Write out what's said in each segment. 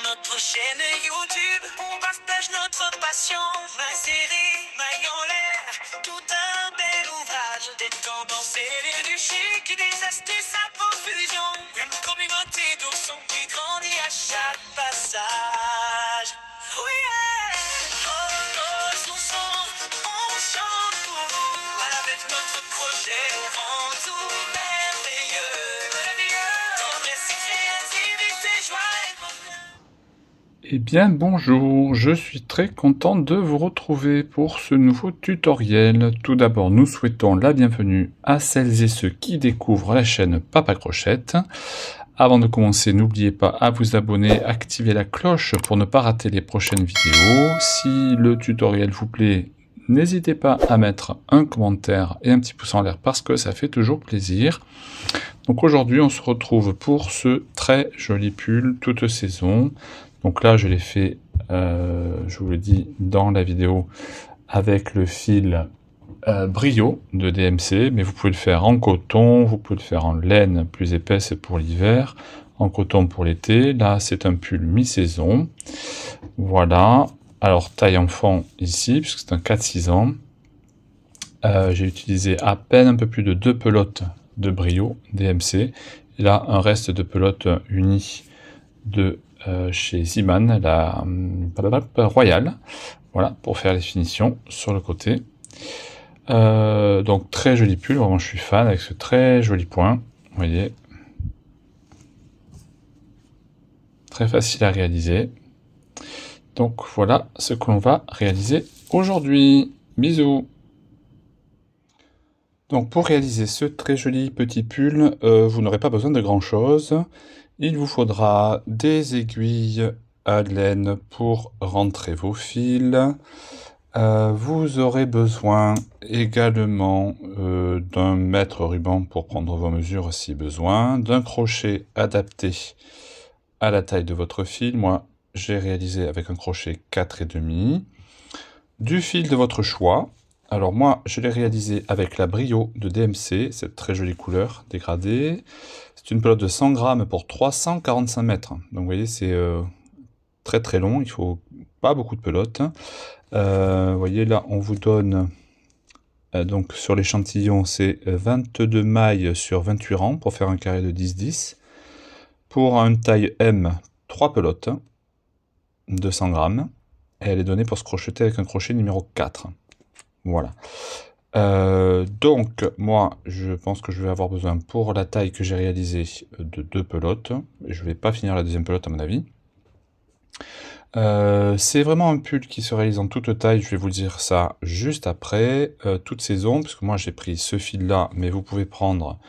notre chaîne YouTube, on partage notre passion. Ma série, maille en l'air, tout un bel ouvrage. Des tendances et du chic, des astuces à profusion. Une communauté d'ours qui grandit à chaque passage. Oui, yeah. Oh, nos oursons, on chante pour vous. Avec notre projet, on rend tout merveilleux. Tendresse et créativité, joie et bonheur. Eh bien bonjour, je suis très content de vous retrouver pour ce nouveau tutoriel. Tout d'abord, nous souhaitons la bienvenue à celles et ceux qui découvrent la chaîne Papa Crochette. Avant de commencer, n'oubliez pas à vous abonner, activer la cloche pour ne pas rater les prochaines vidéos. Si le tutoriel vous plaît, n'hésitez pas à mettre un commentaire et un petit pouce en l'air parce que ça fait toujours plaisir. Donc aujourd'hui, on se retrouve pour ce très joli pull toute saison. Donc là, je l'ai fait, je vous le dis dans la vidéo, avec le fil Brio de DMC, mais vous pouvez le faire en coton, vous pouvez le faire en laine plus épaisse pour l'hiver, en coton pour l'été. Là, c'est un pull mi-saison. Voilà. Alors, taille enfant ici, puisque c'est un 4-6 ans. J'ai utilisé à peine un peu plus de 2 pelotes de Brio DMC. Et là, un reste de pelote unie de chez Ziman, la Royale, voilà, pour faire les finitions sur le côté. Donc très joli pull, vraiment je suis fan avec ce très joli point, vous voyez, très facile à réaliser. Donc voilà ce que l'on va réaliser aujourd'hui. Bisous. Donc pour réaliser ce très joli petit pull, vous n'aurez pas besoin de grand chose. Il vous faudra des aiguilles à laine pour rentrer vos fils. Vous aurez besoin également d'un mètre ruban pour prendre vos mesures si besoin, d'un crochet adapté à la taille de votre fil. Moi, j'ai réalisé avec un crochet 4,5. Du fil de votre choix. Alors moi, je l'ai réalisé avec la Brio de DMC, cette très jolie couleur dégradée. C'est une pelote de 100 grammes pour 345 mètres. Donc vous voyez, c'est très très long, il faut pas beaucoup de pelotes. Vous voyez là, on vous donne, donc sur l'échantillon, c'est 22 mailles sur 28 rangs pour faire un carré de 10-10. Pour une taille M, 3 pelotes de 100 grammes. Et elle est donnée pour se crocheter avec un crochet numéro 4. Voilà. Donc, moi, je pense que je vais avoir besoin pour la taille que j'ai réalisée de 2 pelotes. Je ne vais pas finir la deuxième pelote à mon avis. C'est vraiment un pull qui se réalise en toute taille, je vais vous dire ça juste après, toute saison, puisque moi j'ai pris ce fil-là, mais vous pouvez prendre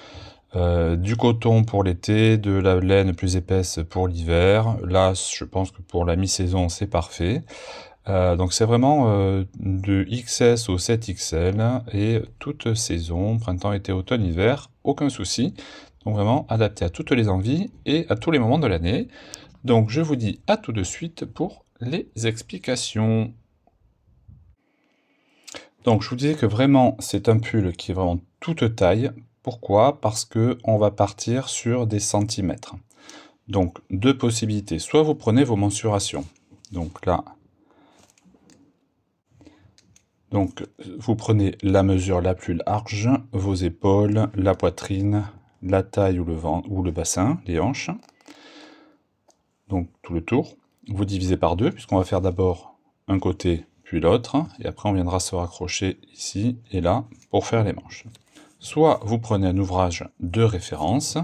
du coton pour l'été, de la laine plus épaisse pour l'hiver. Là, je pense que pour la mi-saison, c'est parfait. Donc c'est vraiment de XS au 7XL, et toute saison, printemps, été, automne, hiver, aucun souci. Donc vraiment adapté à toutes les envies et à tous les moments de l'année. Donc je vous dis à tout de suite pour les explications. Donc je vous disais que vraiment c'est un pull qui est vraiment toute taille. Pourquoi? Parce que on va partir sur des centimètres. Donc deux possibilités. Soit vous prenez vos mensurations. Donc là, vous prenez la mesure la plus large, vos épaules, la poitrine, la taille ou le ventre ou le bassin, les hanches. Donc tout le tour. Vous divisez par deux, puisqu'on va faire d'abord un côté puis l'autre, et après on viendra se raccrocher ici et là pour faire les manches. Soit vous prenez un ouvrage de référence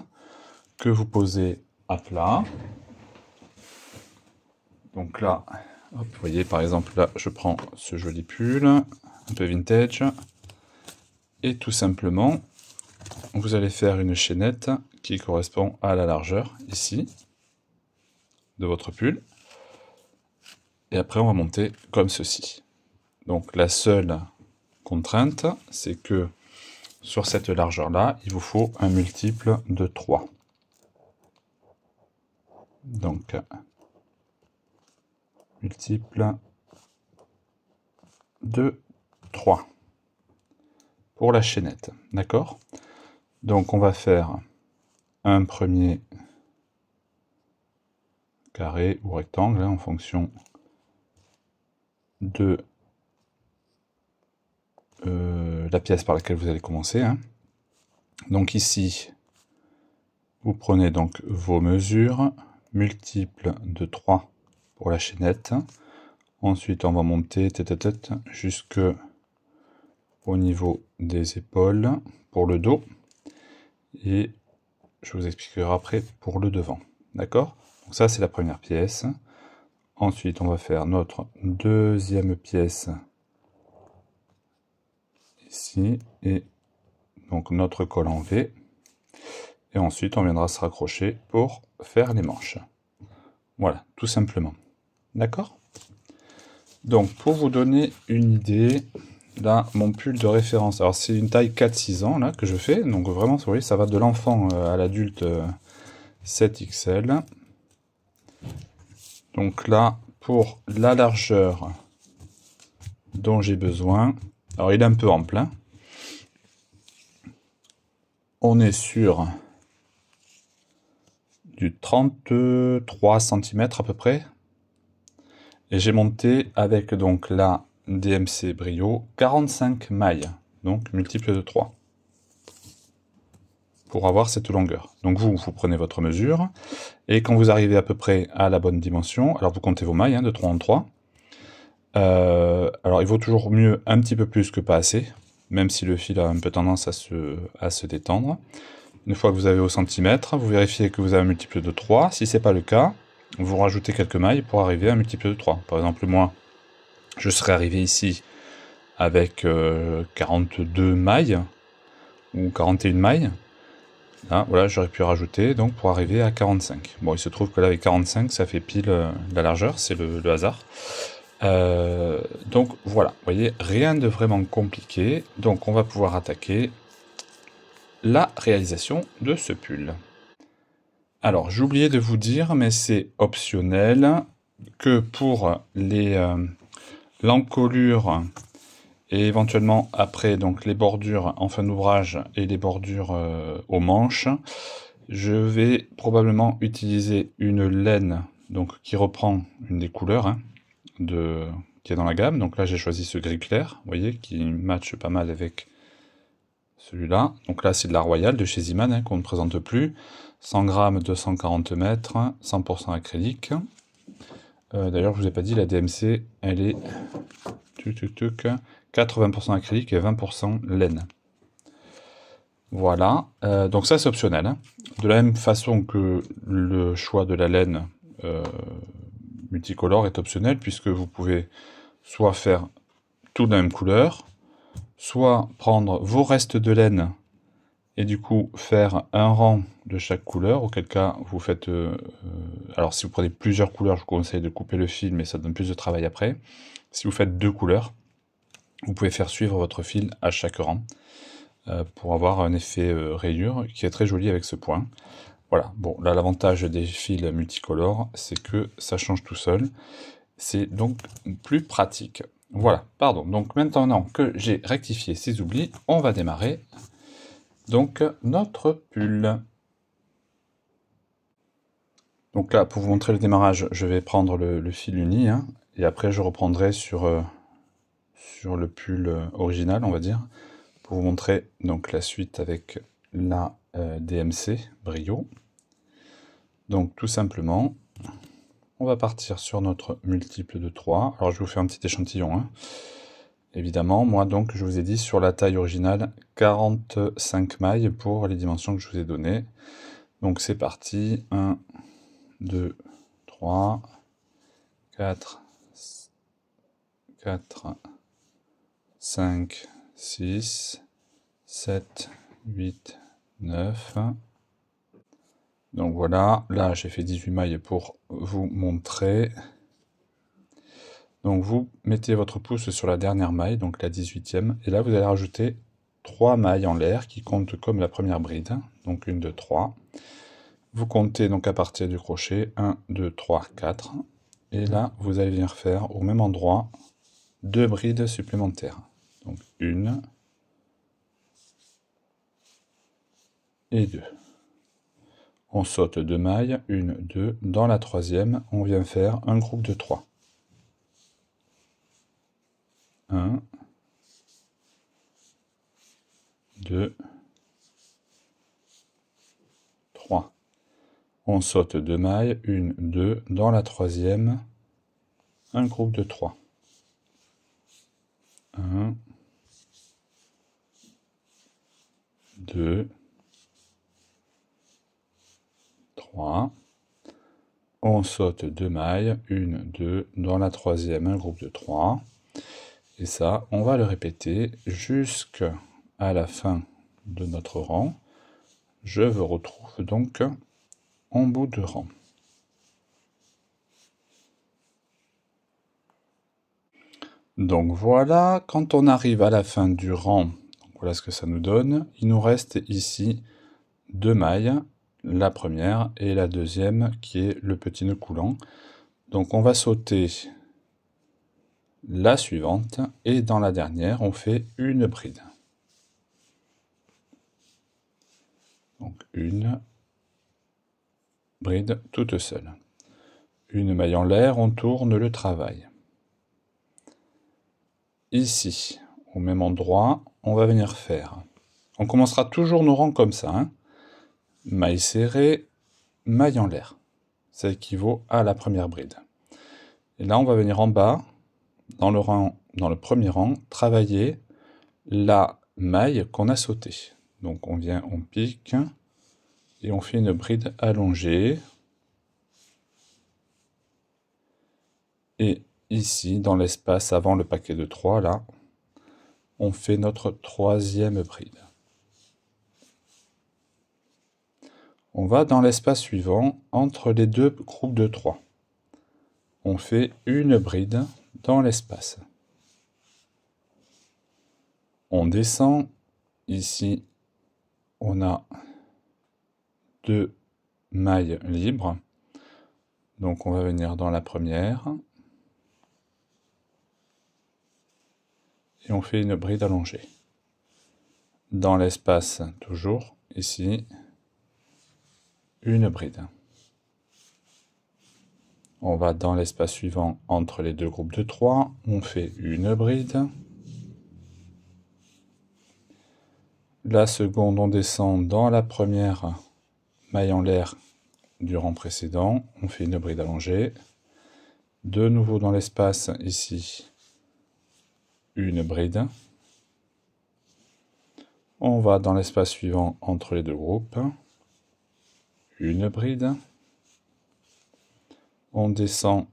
que vous posez à plat. Donc là, hop, vous voyez par exemple là, je prends ce joli pull, un peu vintage, et tout simplement, vous allez faire une chaînette qui correspond à la largeur ici de votre pull. Et après, on va monter comme ceci. Donc la seule contrainte, c'est que sur cette largeur-là, il vous faut un multiple de 3. Donc, multiple de 3 pour la chaînette. D'accord? Donc, on va faire un premier carré ou rectangle, hein, en fonction de la pièce par laquelle vous allez commencer. Hein. Donc ici, vous prenez donc vos mesures, multiples de 3 pour la chaînette. Ensuite, on va monter jusque au niveau des épaules pour le dos. Et je vous expliquerai après pour le devant. D'accord? Donc ça, c'est la première pièce. Ensuite, on va faire notre deuxième pièce ici. Et donc notre col en V. Et ensuite, on viendra se raccrocher pour faire les manches. Voilà, tout simplement. D'accord? Donc, pour vous donner une idée, là, mon pull de référence, alors c'est une taille 4-6 ans là que je fais, donc vraiment, vous voyez, ça va de l'enfant à l'adulte 7XL. Donc là, pour la largeur dont j'ai besoin, alors il est un peu ample, hein. On est sur du 33 cm à peu près. Et j'ai monté avec donc la DMC Brio 45 mailles, donc multiple de 3, pour avoir cette longueur. Donc vous prenez votre mesure, et quand vous arrivez à peu près à la bonne dimension, alors vous comptez vos mailles, hein, de 3 en 3. Alors il vaut toujours mieux un petit peu plus que pas assez, même si le fil a un peu tendance à se détendre. Une fois que vous avez au centimètre, vous vérifiez que vous avez un multiple de 3. Si ce n'est pas le cas, vous rajoutez quelques mailles pour arriver à un multiple de 3. Par exemple, moi, je serais arrivé ici avec 42 mailles ou 41 mailles. Là, voilà, j'aurais pu rajouter donc pour arriver à 45. Bon, il se trouve que là, avec 45, ça fait pile la largeur, c'est le hasard. Donc voilà, vous voyez, rien de vraiment compliqué. Donc on va pouvoir attaquer la réalisation de ce pull. Alors, j'ai oublié de vous dire, mais c'est optionnel, que pour l'encolure et éventuellement après donc les bordures en fin d'ouvrage et les bordures aux manches, je vais probablement utiliser une laine donc qui reprend une des couleurs hein, qui est dans la gamme. Donc là, j'ai choisi ce gris clair, vous voyez, qui matche pas mal avec celui-là. Donc là, c'est de la Royale de chez Ziman, hein, qu'on ne présente plus. 100 grammes, 240 mètres, 100% acrylique. D'ailleurs, je vous ai pas dit, la DMC, elle est 80% acrylique et 20% laine. Voilà, donc ça c'est optionnel. Hein. De la même façon que le choix de la laine multicolore est optionnel, puisque vous pouvez soit faire tout de la même couleur, soit prendre vos restes de laine et du coup faire un rang de chaque couleur, auquel cas vous faites... alors si vous prenez plusieurs couleurs, je vous conseille de couper le fil, mais ça donne plus de travail après. Si vous faites 2 couleurs, vous pouvez faire suivre votre fil à chaque rang, pour avoir un effet rayure qui est très joli avec ce point. Voilà, bon là l'avantage des fils multicolores, c'est que ça change tout seul. C'est donc plus pratique. Voilà, pardon. Donc maintenant que j'ai rectifié ces oublis, on va démarrer donc notre pull. Donc là, pour vous montrer le démarrage, je vais prendre le fil uni, hein, et après je reprendrai sur le pull original, on va dire, pour vous montrer donc la suite avec la DMC Brio. Donc tout simplement, on va partir sur notre multiple de 3. Alors je vous fais un petit échantillon, hein. Évidemment, moi donc je vous ai dit sur la taille originale 45 mailles pour les dimensions que je vous ai données. Donc c'est parti, 1, 2, 3, 4, 5, 6, 7, 8, 9. Donc voilà, là j'ai fait 18 mailles pour vous montrer. Donc vous mettez votre pouce sur la dernière maille, donc la 18e, et là vous allez rajouter 3 mailles en l'air qui comptent comme la première bride, donc 1, 2, 3. Vous comptez donc à partir du crochet 1, 2, 3, 4, et là vous allez venir faire au même endroit 2 brides supplémentaires. Donc 1 et 2. On saute 2 mailles, 1, 2, dans la troisième, on vient faire un groupe de 3. 1, 2, 3. On saute 2 mailles, 1, 2, dans la troisième, un groupe de 3. 1, 2, 3. On saute 2 mailles, 1, 2, dans la troisième, un groupe de 3. Et ça, on va le répéter jusqu'à la fin de notre rang. Je vous retrouve donc en bout de rang. Donc voilà, quand on arrive à la fin du rang, voilà ce que ça nous donne. Il nous reste ici 2 mailles, la première et la deuxième qui est le petit nœud coulant. Donc on va sauter la suivante et dans la dernière on fait une bride. Donc une bride toute seule. Une maille en l'air, on tourne le travail. Ici, au même endroit, on va venir faire. On commencera toujours nos rangs comme ça. Hein. Maille serrée, maille en l'air. Ça équivaut à la première bride. Et là, on va venir en bas, dans le premier rang, travailler la maille qu'on a sautée. Donc on vient, on pique, et on fait une bride allongée. Et ici, dans l'espace avant le paquet de 3, là, on fait notre troisième bride. On va dans l'espace suivant, entre les deux groupes de 3. On fait une bride dans l'espace. On descend. Ici, on a 2 mailles libres. Donc on va venir dans la première. Et on fait une bride allongée. Dans l'espace, toujours, ici, une bride. On va dans l'espace suivant, entre les deux groupes de 3, on fait une bride. La seconde, on descend dans la première maille en l'air du rang précédent, on fait une bride allongée. De nouveau dans l'espace, ici, une bride. On va dans l'espace suivant entre les deux groupes, une bride. On descend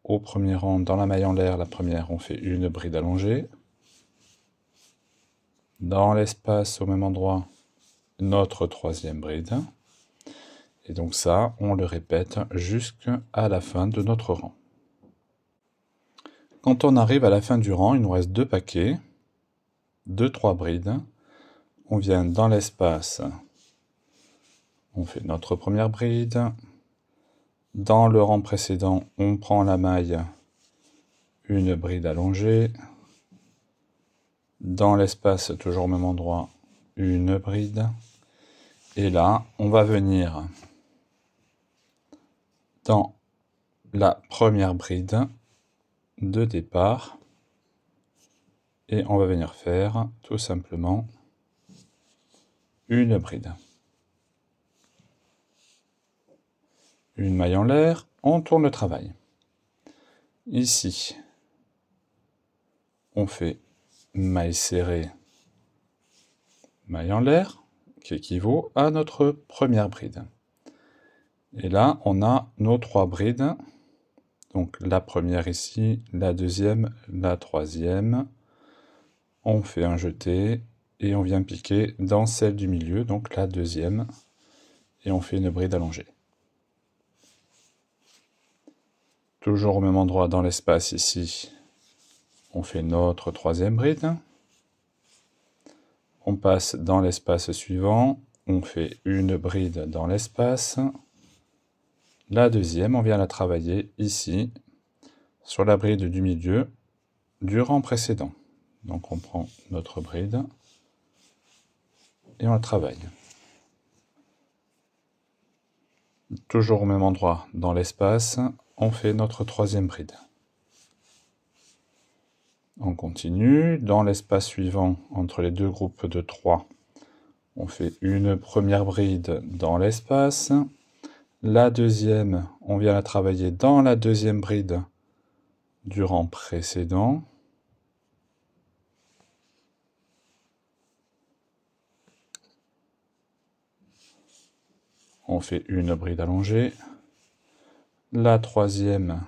au premier rang dans la maille en l'air, la première, on fait une bride allongée. Dans l'espace au même endroit, notre troisième bride. Et donc ça, on le répète jusqu'à la fin de notre rang. Quand on arrive à la fin du rang, il nous reste 2 paquets, 2-3 brides. On vient dans l'espace, on fait notre première bride. Dans le rang précédent, on prend la maille, une bride allongée. Dans l'espace, toujours au même endroit, une bride. Et là, on va venir dans la première bride de départ. Et on va venir faire tout simplement une bride. Une maille en l'air, on tourne le travail. Ici, on fait maille serrée, maille en l'air, qui équivaut à notre première bride. Et là, on a nos 3 brides. Donc la première ici, la deuxième, la troisième. On fait un jeté et on vient piquer dans celle du milieu, donc la deuxième. Et on fait une bride allongée. Toujours au même endroit dans l'espace ici, on fait notre troisième bride. On passe dans l'espace suivant, on fait une bride dans l'espace. La deuxième, on vient la travailler ici, sur la bride du milieu du rang précédent. Donc on prend notre bride et on la travaille. Toujours au même endroit dans l'espace, on fait notre troisième bride. On continue. Dans l'espace suivant, entre les deux groupes de 3, on fait une première bride dans l'espace. La deuxième, on vient la travailler dans la deuxième bride du rang précédent. On fait une bride allongée. La troisième,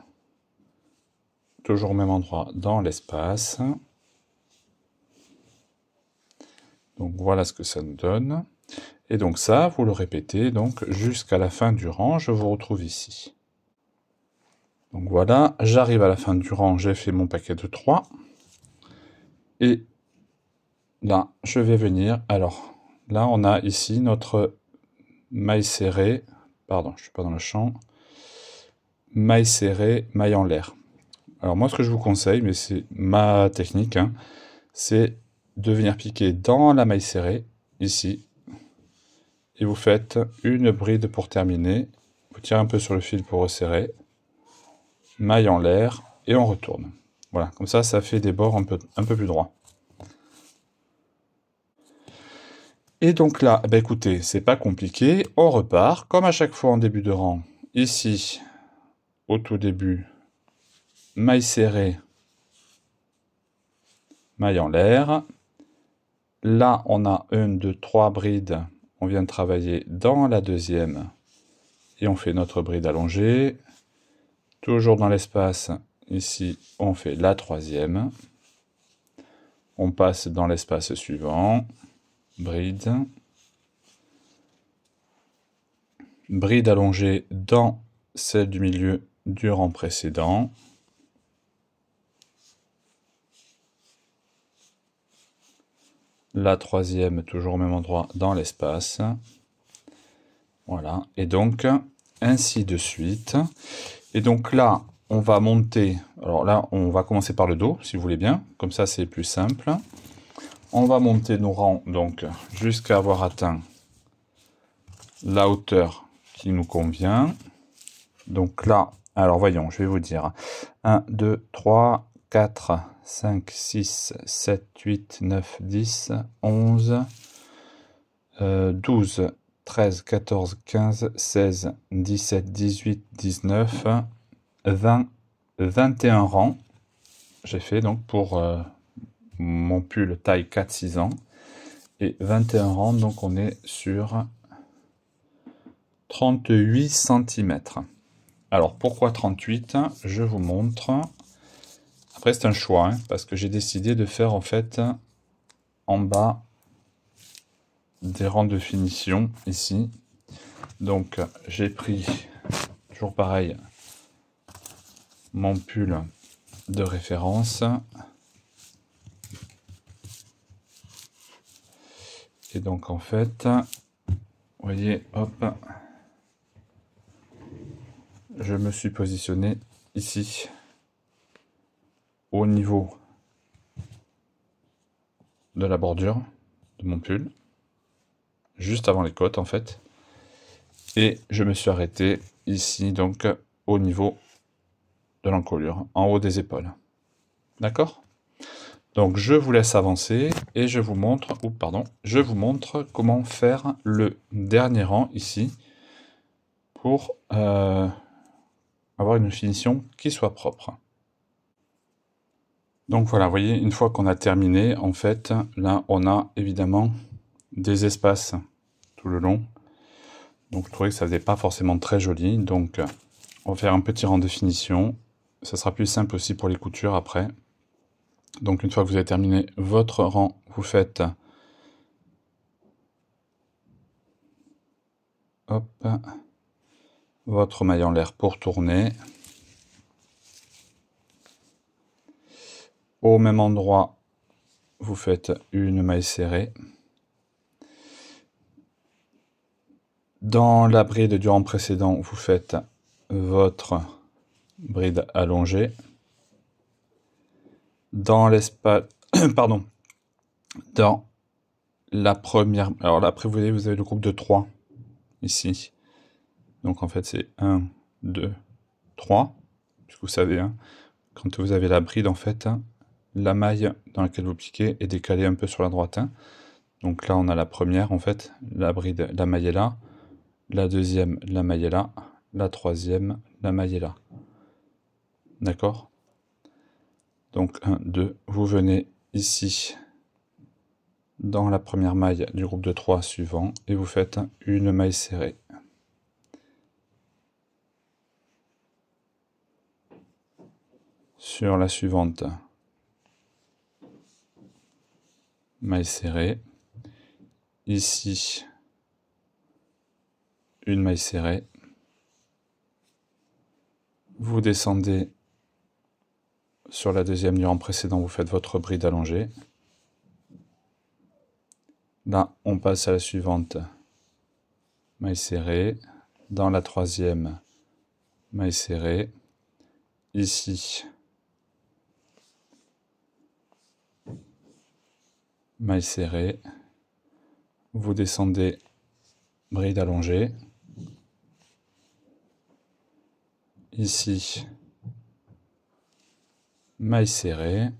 toujours au même endroit dans l'espace. Donc voilà ce que ça nous donne. Et donc ça, vous le répétez donc jusqu'à la fin du rang. Je vous retrouve ici. Donc voilà, j'arrive à la fin du rang, j'ai fait mon paquet de 3. Et là, je vais venir. Alors, là, on a ici notre maille serrée. Pardon, je ne suis pas dans le champ. Maille serrée, maille en l'air. Alors moi, ce que je vous conseille, mais c'est ma technique, hein, c'est de venir piquer dans la maille serrée, ici. Et vous faites une bride pour terminer. Vous tirez un peu sur le fil pour resserrer. Maille en l'air et on retourne. Voilà, comme ça, ça fait des bords un peu plus droits. Et donc là, bah écoutez, c'est pas compliqué, on repart, comme à chaque fois en début de rang. Ici, au tout début, maille serrée, maille en l'air. Là, on a 1, 2, 3 brides. On vient de travailler dans la deuxième et on fait notre bride allongée. Toujours dans l'espace, ici, on fait la troisième. On passe dans l'espace suivant. Bride. Bride allongée dans celle du milieu du rang précédent. La troisième, toujours au même endroit dans l'espace. Voilà, et donc, ainsi de suite. Et donc là, on va monter, alors là, on va commencer par le dos, si vous voulez bien, comme ça c'est plus simple. On va monter nos rangs, donc, jusqu'à avoir atteint la hauteur qui nous convient. Donc là, alors voyons, je vais vous dire. 1, 2, 3, 4, 5, 6, 7, 8, 9, 10, 11, 12, 13, 14, 15, 16, 17, 18, 19, 20, 21 rangs. J'ai fait donc pour mon pull taille 4-6 ans. Et 21 rangs, donc on est sur 38 cm. Alors pourquoi 38? Je vous montre. Après c'est un choix, hein, parce que j'ai décidé de faire en fait en bas des rangs de finition ici. Donc j'ai pris, toujours pareil, mon pull de référence. Et donc en fait, vous voyez, hop, je me suis positionné ici, au niveau de la bordure de mon pull, juste avant les côtes en fait. Et je me suis arrêté ici, donc au niveau de l'encolure, en haut des épaules. D'accord? Donc je vous laisse avancer et je vous montre, je vous montre comment faire le dernier rang ici pour avoir une finition qui soit propre. Donc voilà, vous voyez, une fois qu'on a terminé, en fait, là on a évidemment des espaces tout le long. Donc je trouvais que ça faisait pas forcément très joli. Donc on va faire un petit rang de finition. Ça sera plus simple aussi pour les coutures après. Donc une fois que vous avez terminé votre rang, vous faites hop, votre maille en l'air pour tourner. Au même endroit, vous faites une maille serrée. Dans la bride du rang précédent, vous faites votre bride allongée. Dans l'espace, pardon, dans la première, alors là après vous voyez, vous avez le groupe de 3 ici. Donc en fait c'est 1, 2, 3, puisque vous savez, hein, quand vous avez la bride, en fait, hein, la maille dans laquelle vous piquez est décalée un peu sur la droite. Hein. Donc là on a la première, en fait, la bride, la maille est là, la deuxième, la maille est là, la troisième, la maille est là. D'accord? Donc 1, 2, vous venez ici dans la première maille du groupe de 3 suivant et vous faites une maille serrée. Sur la suivante, maille serrée. Ici, une maille serrée. Vous descendez sur la deuxième du rang précédent, vous faites votre bride allongée. Là, on passe à la suivante, maille serrée. Dans la troisième, maille serrée. Ici, maille serrée. Vous descendez, bride allongée. Ici, maille serrée.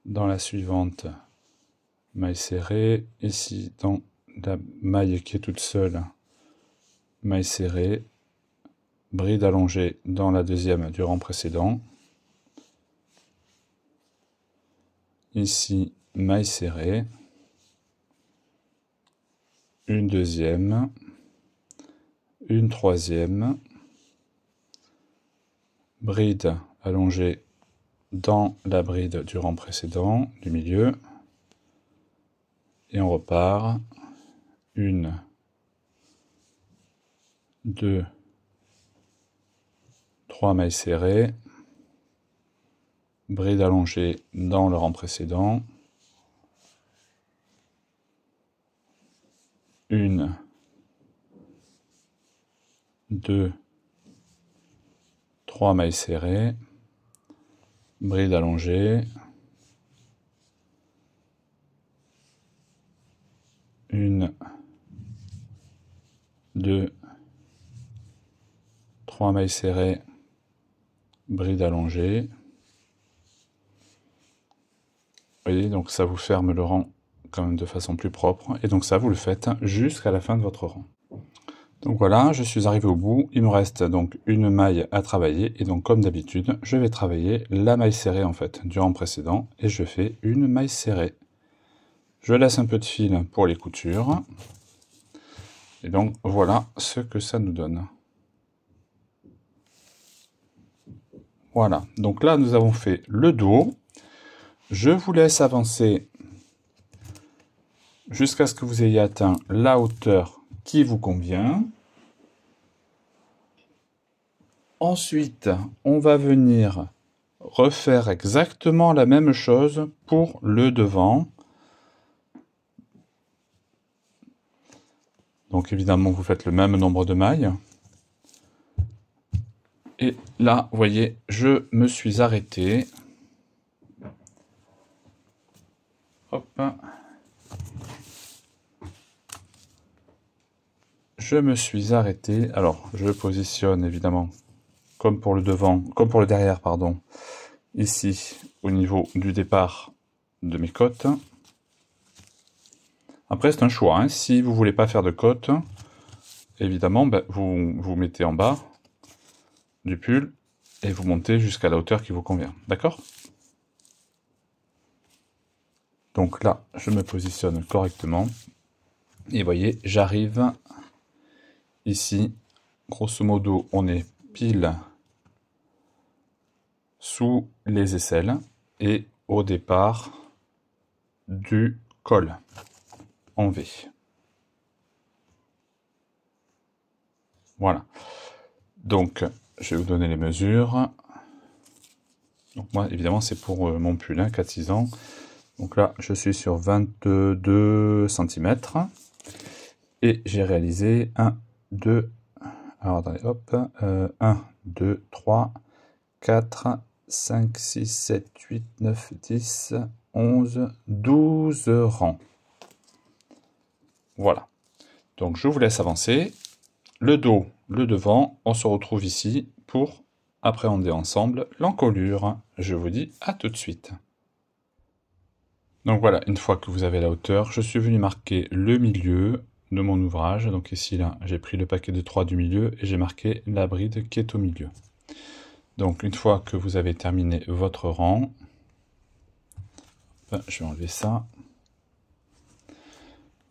Dans la suivante, maille serrée. Ici, dans la maille qui est toute seule, maille serrée. Bride allongée dans la deuxième du rang précédent. Ici, maille serrée. Une deuxième. Une troisième. Bride allongée dans la bride du rang précédent, du milieu. Et on repart. Une. Deux. 3 mailles serrées, bride allongée dans le rang précédent, une, 2, 3 mailles serrées, bride allongée, une, 2, 3 mailles serrées, bride allongée. Vous voyez, donc ça vous ferme le rang quand même de façon plus propre. Et donc ça, vous le faites jusqu'à la fin de votre rang. Donc voilà, je suis arrivé au bout. Il me reste donc une maille à travailler. Et donc comme d'habitude, je vais travailler la maille serrée en fait du rang précédent. Et je fais une maille serrée. Je laisse un peu de fil pour les coutures. Et donc voilà ce que ça nous donne. Voilà, donc là nous avons fait le dos. Je vous laisse avancer jusqu'à ce que vous ayez atteint la hauteur qui vous convient. Ensuite, on va venir refaire exactement la même chose pour le devant. Donc évidemment, vous faites le même nombre de mailles. Et là, vous voyez, je me suis arrêté. Hop. Je me suis arrêté. Alors, je positionne évidemment, comme pour le devant, comme pour le derrière, pardon, ici, au niveau du départ de mes côtes. Après, c'est un choix. Hein. Si vous voulez pas faire de côte, évidemment, ben, vous mettez en bas du pull et vous montez jusqu'à la hauteur qui vous convient. D'accord? Donc là, je me positionne correctement. Et vous voyez, j'arrive ici. Grosso modo, on est pile sous les aisselles et au départ du col en V. Voilà. Donc, je vais vous donner les mesures. Donc moi, évidemment, c'est pour mon pull, hein, 4-6 ans. Donc là, je suis sur 22 cm. Et j'ai réalisé 1, 2, alors attendez, hop, 1, 2, 3, 4, 5, 6, 7, 8, 9, 10, 11, 12 rangs. Voilà. Donc je vous laisse avancer. le dos, le devant, on se retrouve ici pour appréhender ensemble l'encolure. Je vous dis à tout de suite. Donc voilà, une fois que vous avez la hauteur, je suis venu marquer le milieu de mon ouvrage. Donc ici, là, j'ai pris le paquet de 3 du milieu et j'ai marqué la bride qui est au milieu. Donc une fois que vous avez terminé votre rang, je vais enlever ça.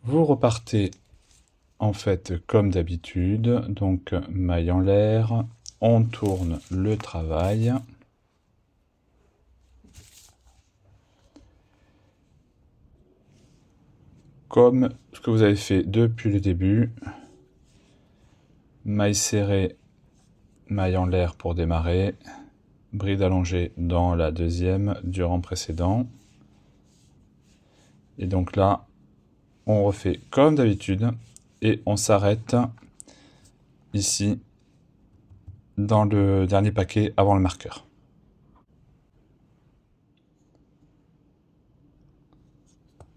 Vous repartez en fait comme d'habitude, donc maille en l'air, on tourne le travail. Comme ce que vous avez fait depuis le début, maille serrée, maille en l'air pour démarrer, bride allongée dans la deuxième du rang précédent. Et donc là, on refait comme d'habitude et on s'arrête ici dans le dernier paquet avant le marqueur.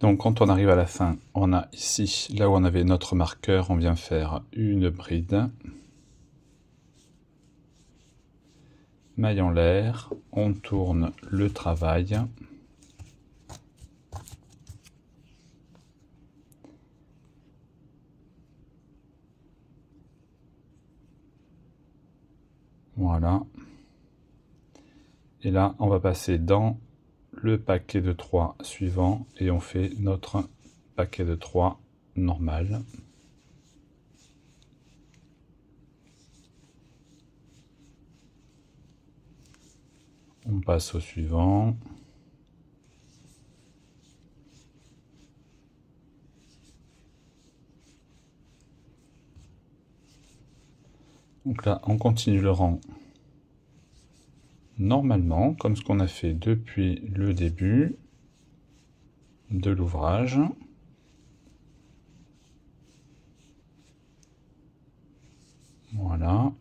Donc quand on arrive à la fin, on a ici, là où on avait notre marqueur, on vient faire une bride. Maille en l'air, on tourne le travail. Voilà. Et là, on va passer dans le paquet de 3 suivant et on fait notre paquet de 3 normal. On passe au suivant. Donc là, on continue le rang normalement, comme ce qu'on a fait depuis le début de l'ouvrage. Voilà.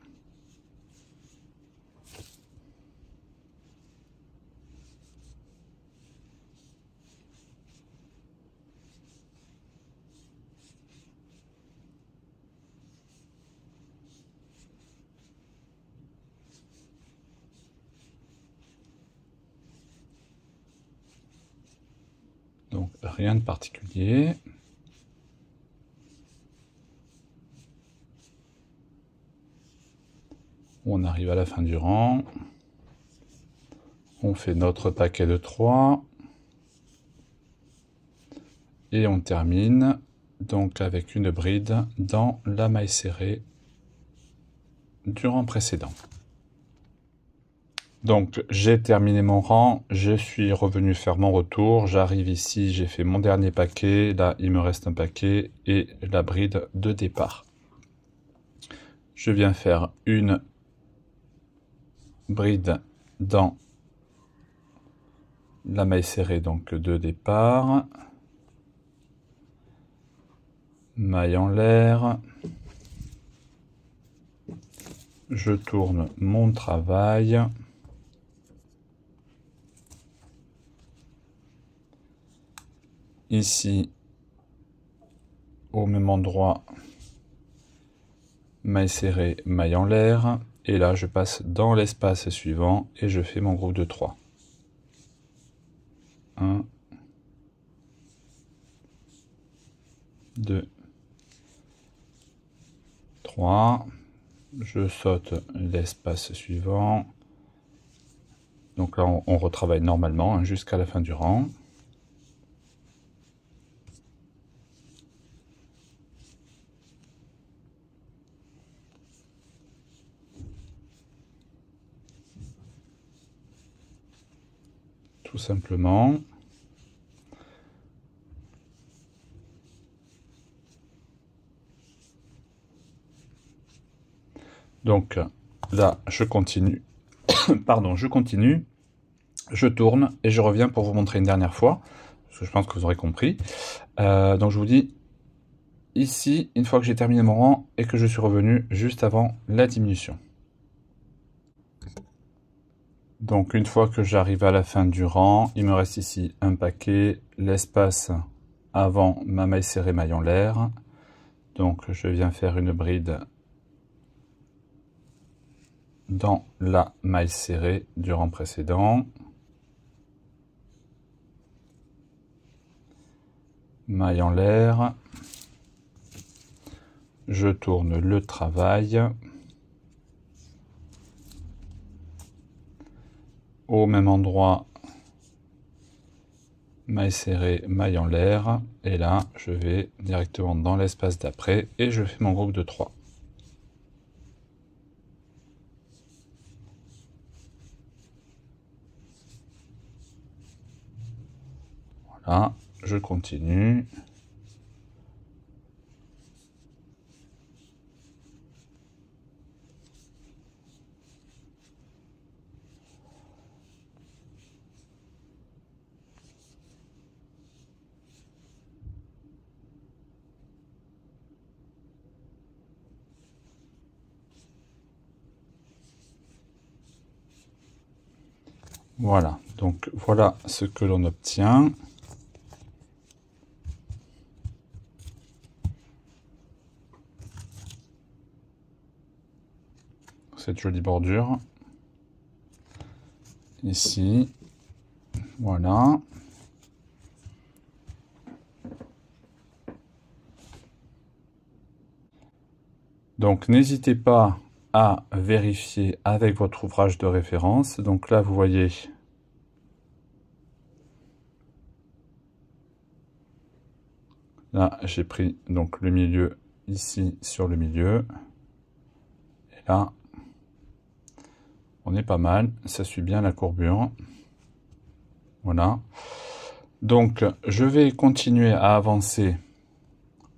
Donc rien de particulier. On arrive à la fin du rang. On fait notre paquet de 3. Et on termine donc avec une bride dans la maille serrée du rang précédent. Donc j'ai terminé mon rang, je suis revenu faire mon retour, j'arrive ici, j'ai fait mon dernier paquet, là il me reste un paquet et la bride de départ. Je viens faire une bride dans la maille serrée donc de départ, maille en l'air, je tourne mon travail. Ici, au même endroit, maille serrée, maille en l'air. Et là, je passe dans l'espace suivant et je fais mon groupe de 3. 1, 2, 3. Je saute l'espace suivant. Donc là, on retravaille normalement jusqu'à la fin du rang. Tout simplement. Donc là, je continue. Pardon, je continue. Je tourne et je reviens pour vous montrer une dernière fois, parce que je pense que vous aurez compris. Donc je vous dis, ici, une fois que j'ai terminé mon rang et que je suis revenu juste avant la diminution. Donc une fois que j'arrive à la fin du rang, il me reste ici un paquet, l'espace avant ma maille serrée maille en l'air. Donc je viens faire une bride dans la maille serrée du rang précédent. Maille en l'air. Je tourne le travail. Au même endroit, maille serrée, maille en l'air. Et là, je vais directement dans l'espace d'après et je fais mon groupe de 3. Voilà, je continue. Voilà, donc voilà ce que l'on obtient. Cette jolie bordure. Ici, voilà. Donc n'hésitez pas à vérifier avec votre ouvrage de référence. Donc là, vous voyez, là j'ai pris donc le milieu ici sur le milieu. Et là, on est pas mal, ça suit bien la courbure. Voilà. Donc je vais continuer à avancer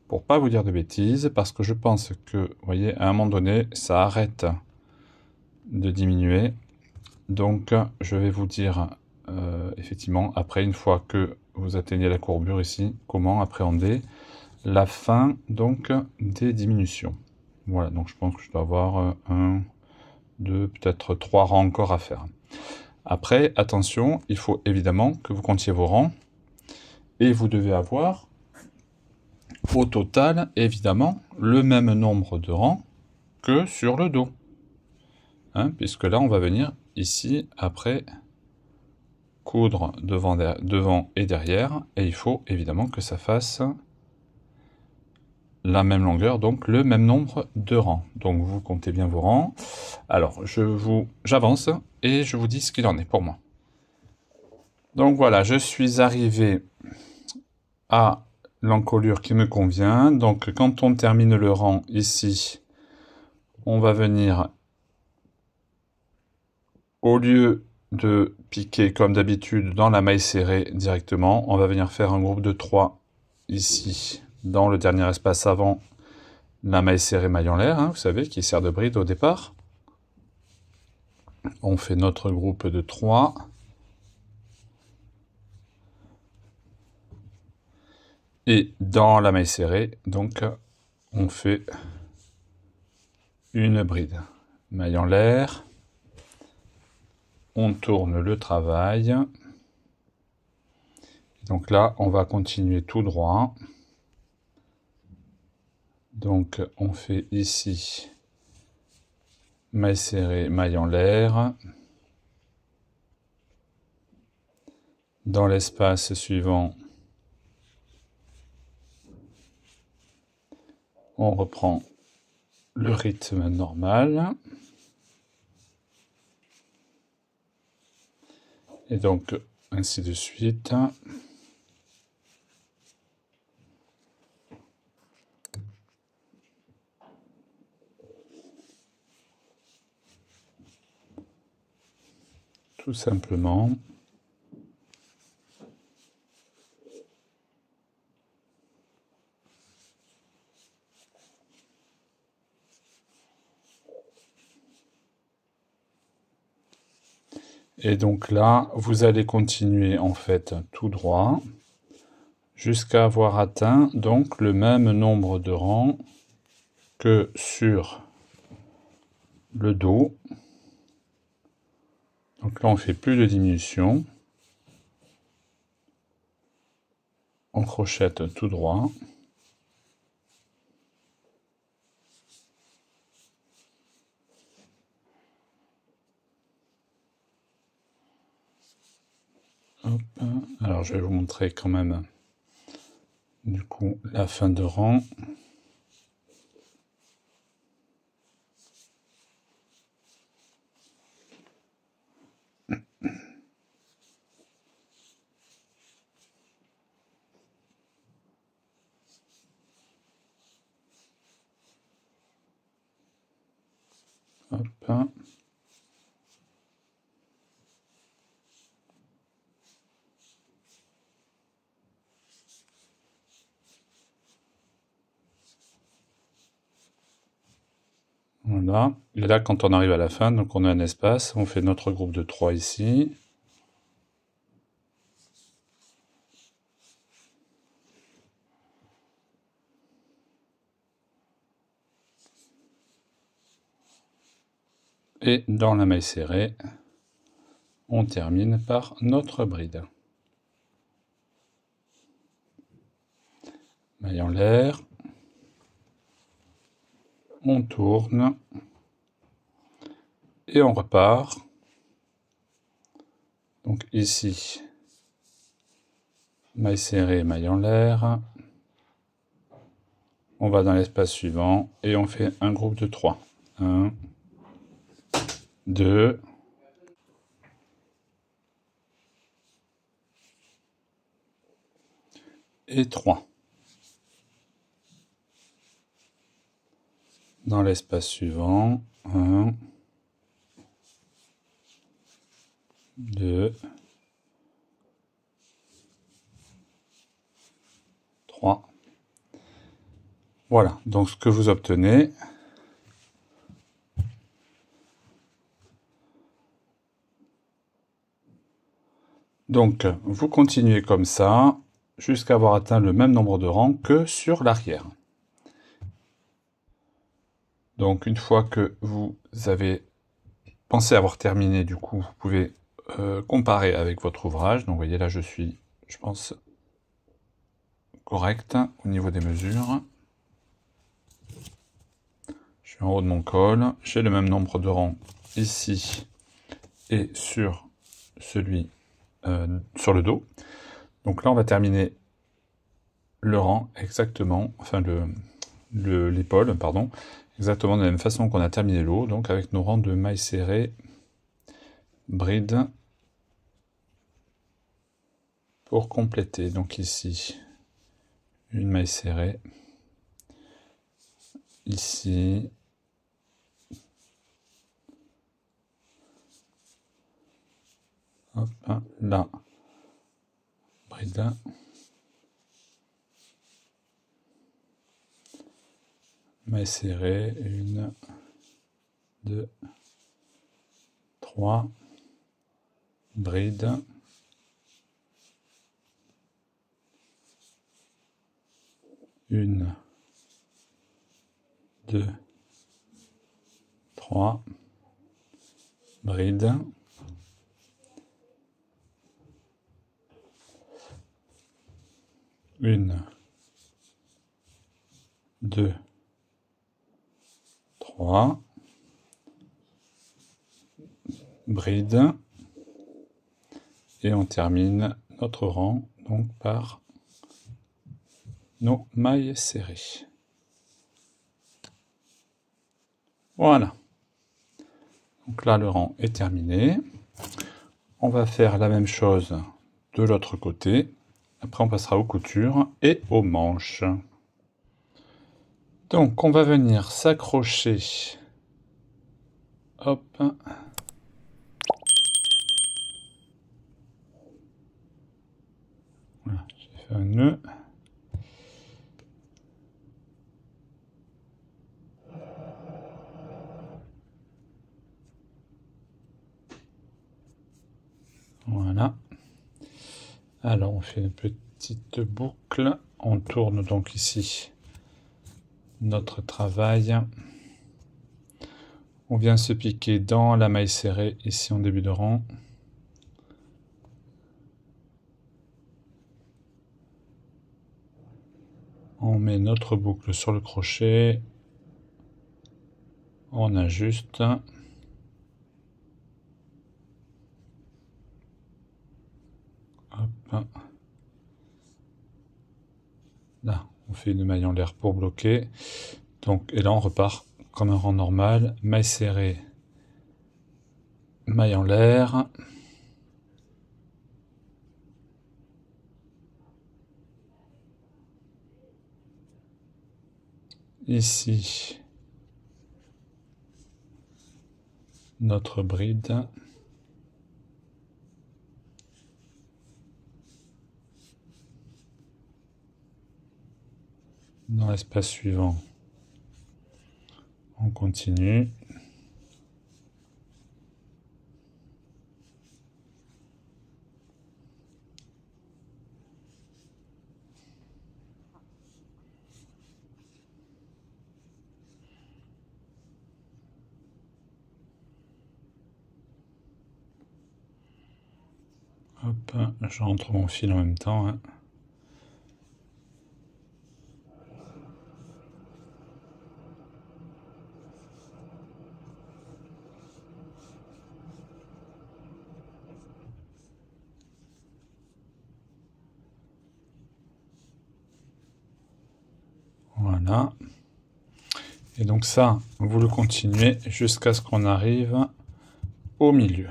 pour pas vous dire de bêtises, parce que je pense que, vous voyez, à un moment donné, ça arrête de diminuer. Donc, je vais vous dire, effectivement, après, une fois que vous atteignez la courbure ici, comment appréhender la fin, donc, des diminutions. Voilà, donc je pense que je dois avoir 1, 2, peut-être 3 rangs encore à faire. Après, attention, il faut évidemment que vous comptiez vos rangs, et vous devez avoir au total, évidemment, le même nombre de rangs que sur le dos. Hein, puisque là, on va venir ici, après, coudre devant et derrière. Et il faut évidemment que ça fasse la même longueur, donc le même nombre de rangs. Donc vous comptez bien vos rangs. Alors, j'avance et je vous dis ce qu'il en est pour moi. Donc voilà, je suis arrivé à l'encolure qui me convient. Donc quand on termine le rang ici, on va venir, au lieu de piquer comme d'habitude dans la maille serrée directement, on va venir faire un groupe de 3 ici, dans le dernier espace avant la maille serrée maille en l'air, hein, vous savez, qui sert de bride au départ. On fait notre groupe de 3. Et dans la maille serrée, donc, on fait une bride. Maille en l'air. On tourne le travail. Donc là, on va continuer tout droit. Donc, on fait ici maille serrée, maille en l'air. Dans l'espace suivant, on reprend le rythme normal. Et donc, ainsi de suite. Tout simplement. Et donc là, vous allez continuer en fait tout droit jusqu'à avoir atteint donc le même nombre de rangs que sur le dos. Donc là, on ne fait plus de diminution. On crochette tout droit. Hop. Alors je vais vous montrer quand même du coup la fin de rang. Hop. Voilà. Et là, quand on arrive à la fin, donc on a un espace, on fait notre groupe de 3 ici. Et dans la maille serrée, on termine par notre bride. Maille en l'air. On tourne. Et on repart. Donc ici, maille serrée, maille en l'air. On va dans l'espace suivant et on fait un groupe de 3. 1, 2, et 3. Dans l'espace suivant, 1, 2, 3. Voilà, donc ce que vous obtenez, donc vous continuez comme ça jusqu'à avoir atteint le même nombre de rangs que sur l'arrière. Donc une fois que vous avez pensé avoir terminé, du coup, vous pouvez comparer avec votre ouvrage. Donc vous voyez là, je suis, je pense, correct au niveau des mesures. Je suis en haut de mon col. J'ai le même nombre de rangs ici et sur celui sur le dos. Donc là, on va terminer le rang exactement, enfin l'épaule, pardon, exactement de la même façon qu'on a terminé le haut, donc avec nos rangs de mailles serrées, bride, pour compléter. Donc ici, une maille serrée, ici, hop, là, bride, maille serrée, 1, 2, 3, bride, 1, 2, 3, bride, 1, 2, 3, bride, et on termine notre rang donc par nos mailles serrées. Voilà. Donc là, le rang est terminé. On va faire la même chose de l'autre côté. Après, on passera aux coutures et aux manches. Donc, on va venir s'accrocher. Hop. Voilà, j'ai fait un nœud. Voilà. Alors, on fait une petite boucle. On tourne donc ici notre travail. On vient se piquer dans la maille serrée ici en début de rang. On met notre boucle sur le crochet. On ajuste. Là, on fait une maille en l'air pour bloquer. Donc, et là, on repart comme un rang normal. Maille serrée, maille en l'air. Ici, notre bride. Dans l'espace suivant, on continue. Hop, je rentre mon fil en même temps. Hein. Voilà. Et donc ça, vous le continuez jusqu'à ce qu'on arrive au milieu.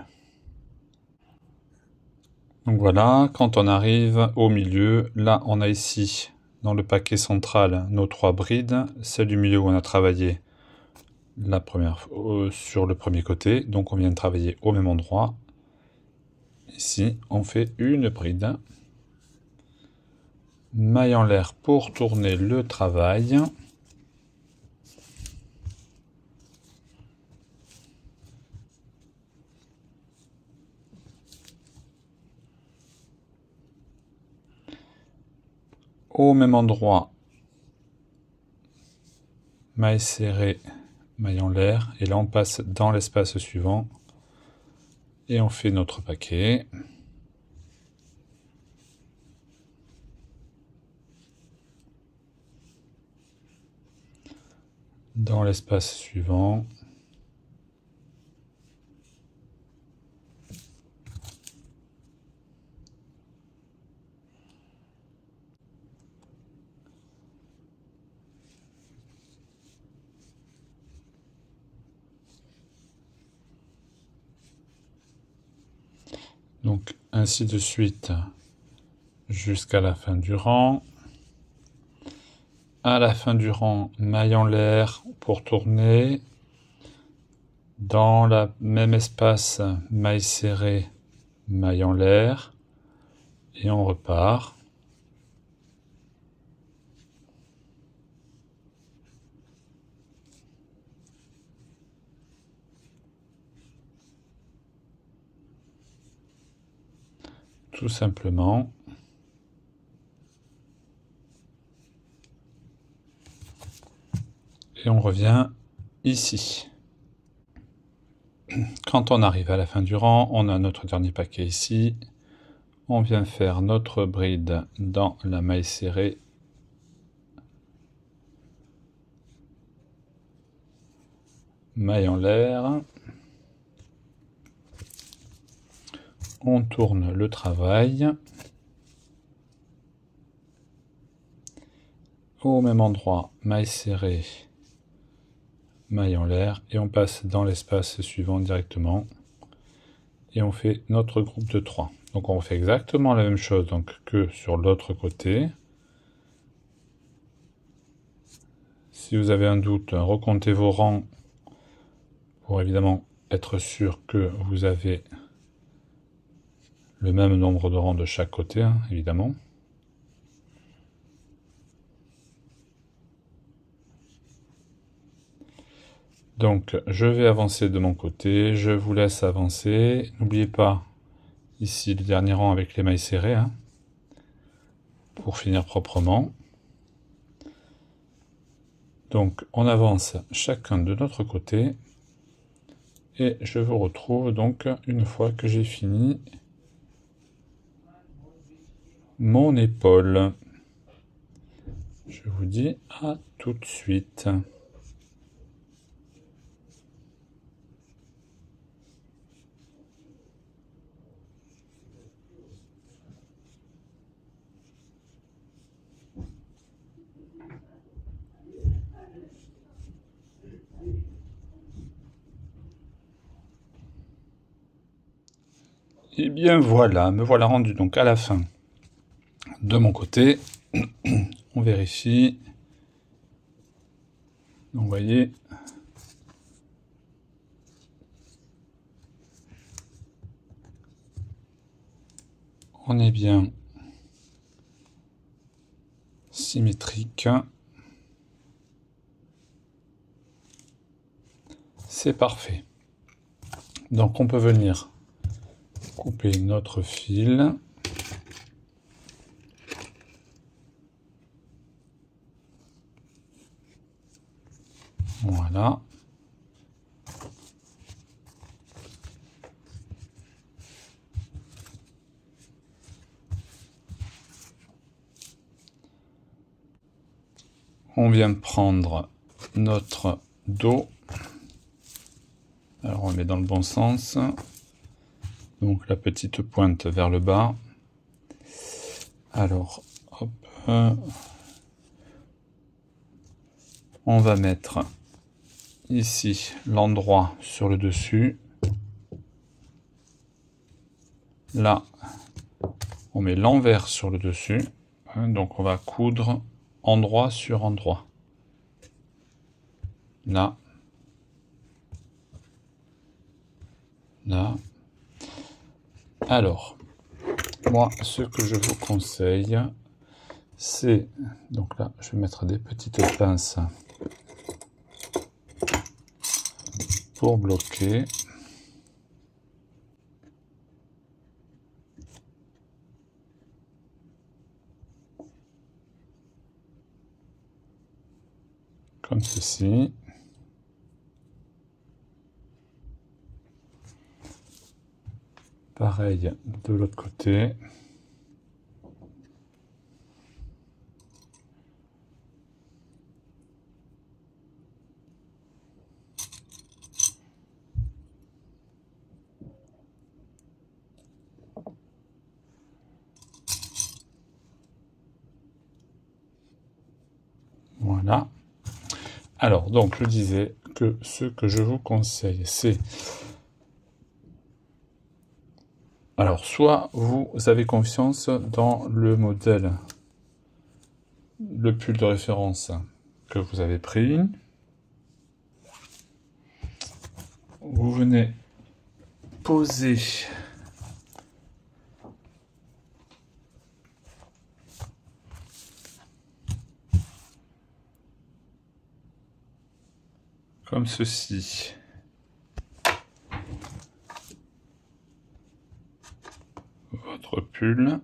Donc voilà, quand on arrive au milieu, là on a ici, dans le paquet central, nos 3 brides. Celle du milieu où on a travaillé la première sur le premier côté. Donc on vient de travailler au même endroit. Ici, on fait une bride. Maille en l'air pour tourner le travail. Au même endroit, maille serrée, maille en l'air, et là on passe dans l'espace suivant et on fait notre paquet. Dans l'espace suivant. Donc ainsi de suite jusqu'à la fin du rang. À la fin du rang, maille en l'air pour tourner. Dans le même espace, maille serrée, maille en l'air. Et on repart. Tout simplement. Et on revient ici. Quand on arrive à la fin du rang, on a notre dernier paquet ici. On vient faire notre bride dans la maille serrée. Maille en l'air. On tourne le travail. Au même endroit, maille serrée, maille en l'air, et on passe dans l'espace suivant directement. Et on fait notre groupe de 3. Donc on fait exactement la même chose donc, que sur l'autre côté. Si vous avez un doute, recomptez vos rangs pour évidemment être sûr que vous avez le même nombre de rangs de chaque côté, hein, évidemment. Donc je vais avancer de mon côté, je vous laisse avancer. N'oubliez pas ici le dernier rang avec les mailles serrées, hein, pour finir proprement. Donc on avance chacun de notre côté. Et je vous retrouve donc une fois que j'ai fini mon épaule. Je vous dis à tout de suite. Et bien voilà, me voilà rendu donc à la fin de mon côté. On vérifie. Donc vous voyez, on est bien symétrique. C'est parfait. Donc on peut venir couper notre fil. Voilà. On vient prendre notre dos. Alors on met dans le bon sens. Donc la petite pointe vers le bas. Alors, hop. On va mettre ici l'endroit sur le dessus. Là, on met l'envers sur le dessus. Donc on va coudre endroit sur endroit. Là. Là. Alors, moi, ce que je vous conseille, c'est... Donc là, je vais mettre des petites pinces pour bloquer. Comme ceci. Pareil de l'autre côté. Voilà. Alors, donc, je disais que ce que je vous conseille, c'est... Alors, soit vous avez confiance dans le modèle, le pull de référence que vous avez pris. Vous venez poser comme ceci. Votre pull.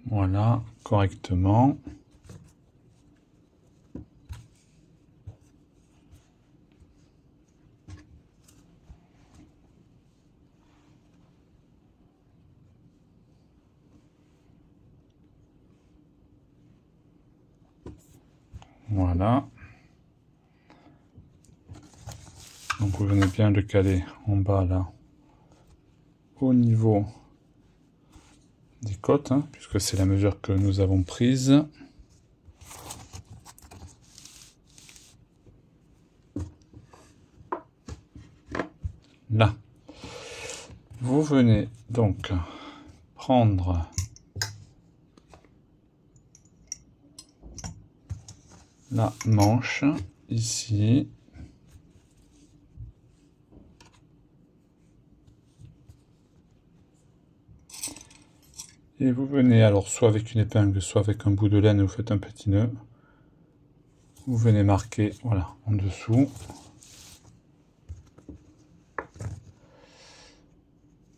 Voilà, correctement. Voilà. Donc vous venez bien le caler en bas là, au niveau des côtes, hein, puisque c'est la mesure que nous avons prise. Là. Vous venez donc prendre la manche ici. Et vous venez alors soit avec une épingle, soit avec un bout de laine, vous faites un petit nœud. Vous venez marquer, voilà, en dessous.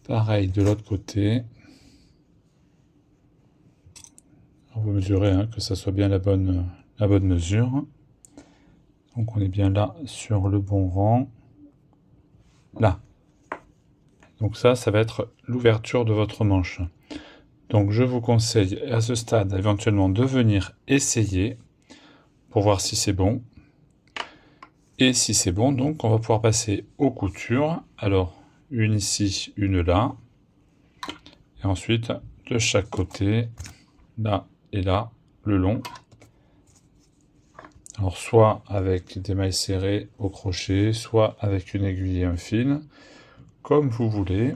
Pareil de l'autre côté. Alors vous mesurez hein, que ça soit bien la bonne mesure. Donc on est bien là sur le bon rang. Là. Donc ça va être l'ouverture de votre manche. Donc je vous conseille à ce stade éventuellement de venir essayer pour voir si c'est bon. Et si c'est bon, donc on va pouvoir passer aux coutures. Alors une ici, une là. Et ensuite de chaque côté, là et là, le long. Alors soit avec des mailles serrées au crochet, soit avec une aiguille et un fil, comme vous voulez.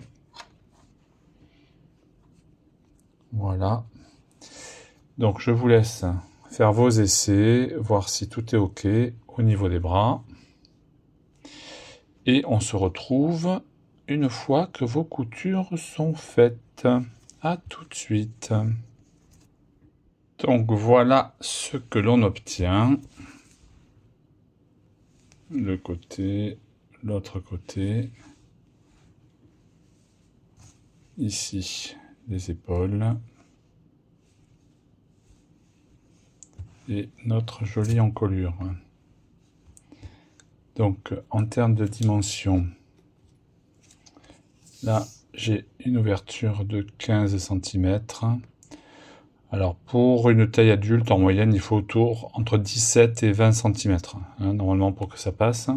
Voilà. Donc je vous laisse faire vos essais, voir si tout est OK au niveau des bras. Et on se retrouve une fois que vos coutures sont faites. À tout de suite. Donc voilà ce que l'on obtient. Le côté, l'autre côté. Ici, les épaules. Et notre jolie encolure. Donc en termes de dimension, là j'ai une ouverture de 15 cm. Alors pour une taille adulte, en moyenne, il faut autour entre 17 et 20 cm, hein, normalement pour que ça passe.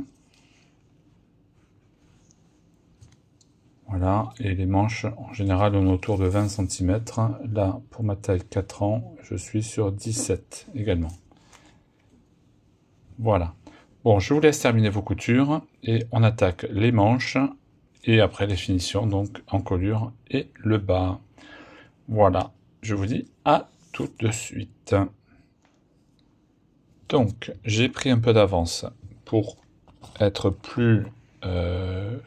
Voilà, et les manches, en général, on est autour de 20 cm. Là, pour ma taille 4 ans, je suis sur 17 également. Voilà. Bon, je vous laisse terminer vos coutures et on attaque les manches et après les finitions, donc encolure et le bas. Voilà, je vous dis à tout de suite. Donc, j'ai pris un peu d'avance pour être plus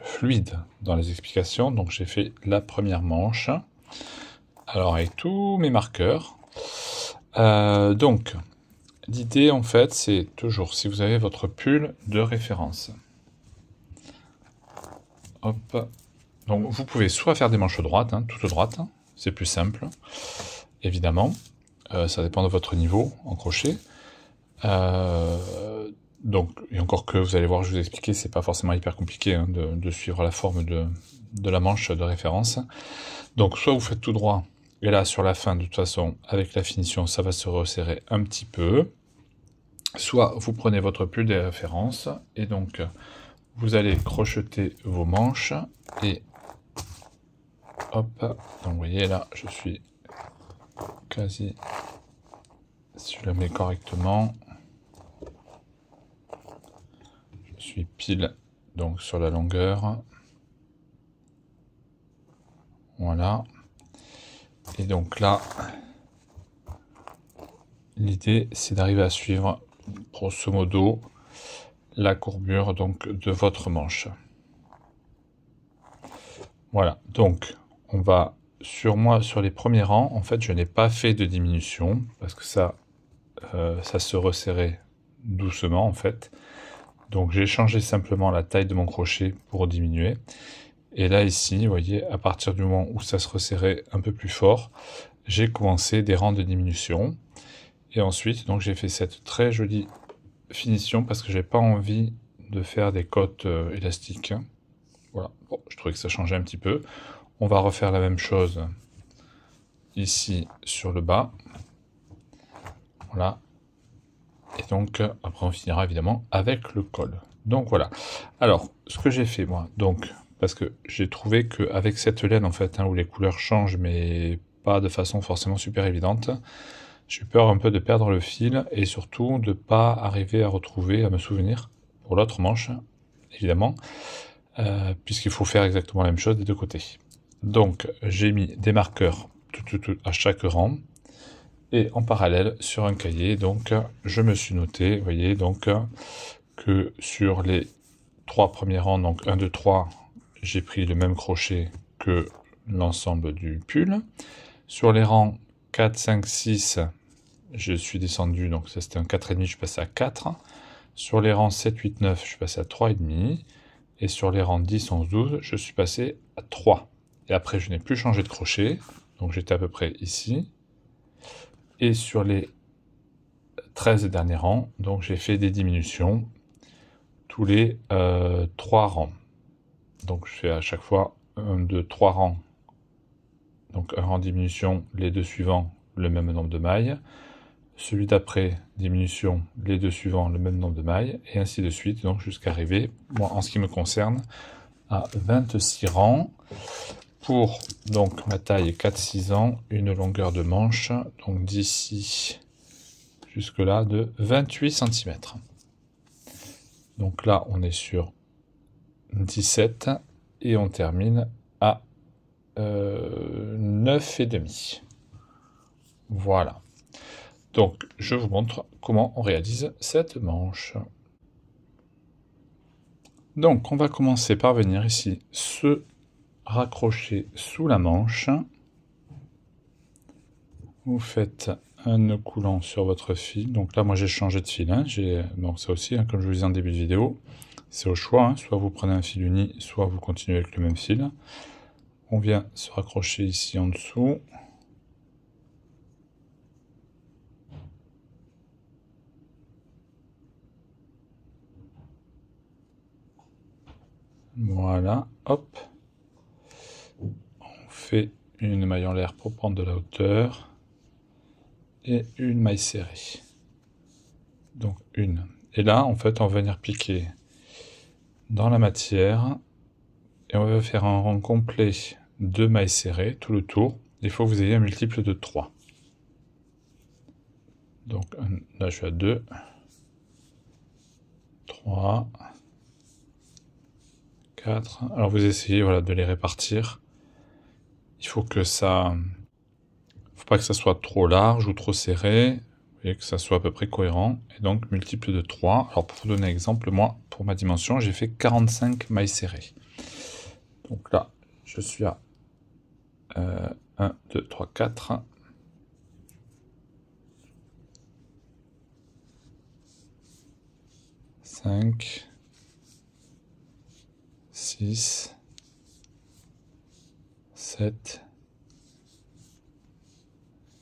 fluide dans les explications. Donc, j'ai fait la première manche. Alors, avec tous mes marqueurs. Donc, l'idée, en fait, c'est toujours, si vous avez votre pull de référence. Hop. Donc, vous pouvez soit faire des manches droites, hein, toutes droites, hein, c'est plus simple, évidemment. Ça dépend de votre niveau en crochet. Donc, et encore que vous allez voir, je vous ai expliqué, c'est pas forcément hyper compliqué hein, de suivre la forme de la manche de référence. Donc, soit vous faites tout droit, et là, sur la fin, de toute façon, avec la finition, ça va se resserrer un petit peu. Soit vous prenez votre pull des références, et donc, vous allez crocheter vos manches, et hop, donc vous voyez là, je suis quasi, si je le mets correctement, je suis pile donc sur la longueur, voilà, et donc là, l'idée c'est d'arriver à suivre grosso modo la courbure donc de votre manche. Voilà, donc on va sur les premiers rangs, en fait je n'ai pas fait de diminution parce que ça se resserrait doucement en fait. Donc j'ai changé simplement la taille de mon crochet pour diminuer. Et là ici, vous voyez, à partir du moment où ça se resserrait un peu plus fort, j'ai commencé des rangs de diminution. Et ensuite, donc j'ai fait cette très jolie finition parce que j'ai pas envie de faire des côtes élastiques. Voilà, bon, je trouvais que ça changeait un petit peu. On va refaire la même chose ici sur le bas. Voilà. Et donc, après on finira évidemment avec le col. Donc voilà. Alors, ce que j'ai fait moi, donc, parce que j'ai trouvé qu'avec cette laine en fait, hein, où les couleurs changent, mais pas de façon forcément super évidente, j'ai eu peur un peu de perdre le fil et surtout de pas arriver à retrouver, à me souvenir pour l'autre manche, évidemment, puisqu'il faut faire exactement la même chose des deux côtés. Donc j'ai mis des marqueurs tout à chaque rang et en parallèle sur un cahier. Donc je me suis noté, vous voyez, donc que sur les 3 premiers rangs, donc 1, 2, 3, j'ai pris le même crochet que l'ensemble du pull. Sur les rangs 4, 5, 6, je suis descendu, donc ça c'était un 4,5, je suis passé à 4. Sur les rangs 7, 8, 9, je suis passé à 3,5. Et sur les rangs 10, 11, 12, je suis passé à 3. Et après, je n'ai plus changé de crochet, donc j'étais à peu près ici. Et sur les 13 derniers rangs, donc j'ai fait des diminutions tous les 3 rangs. Donc je fais à chaque fois 1, 2, 3 rangs. Donc un rang diminution, les deux suivants, le même nombre de mailles. Celui d'après, diminution, les deux suivants, le même nombre de mailles, et ainsi de suite, donc jusqu'à arriver, moi, en ce qui me concerne, à 26 rangs, pour donc ma taille 4-6 ans, une longueur de manche, donc d'ici jusque-là de 28 cm. Donc là, on est sur 17 et on termine à 9,5. Voilà. Donc, je vous montre comment on réalise cette manche. Donc, on va commencer par venir ici se raccrocher sous la manche. Vous faites un nœud coulant sur votre fil. Donc là, moi, j'ai changé de fil. Hein. Donc ça aussi, hein, comme je vous disais en début de vidéo, c'est au choix. Hein. Soit vous prenez un fil uni, soit vous continuez avec le même fil. On vient se raccrocher ici en dessous. Voilà, hop. On fait une maille en l'air pour prendre de la hauteur. Et une maille serrée. Donc une. Et là, en fait, on va venir piquer dans la matière. Et on va faire un rang complet de mailles serrées tout le tour. Il faut que vous ayez un multiple de 3. Donc là, je suis à 2, 3, 4. Alors vous essayez voilà, de les répartir. Il faut que ça... faut pas que ça soit trop large ou trop serré. Et que ça soit à peu près cohérent. Et donc multiple de 3. Alors pour vous donner un exemple, moi, pour ma dimension, j'ai fait 45 mailles serrées. Donc là, je suis à 1, 2, 3, 4. 5, 6, 7,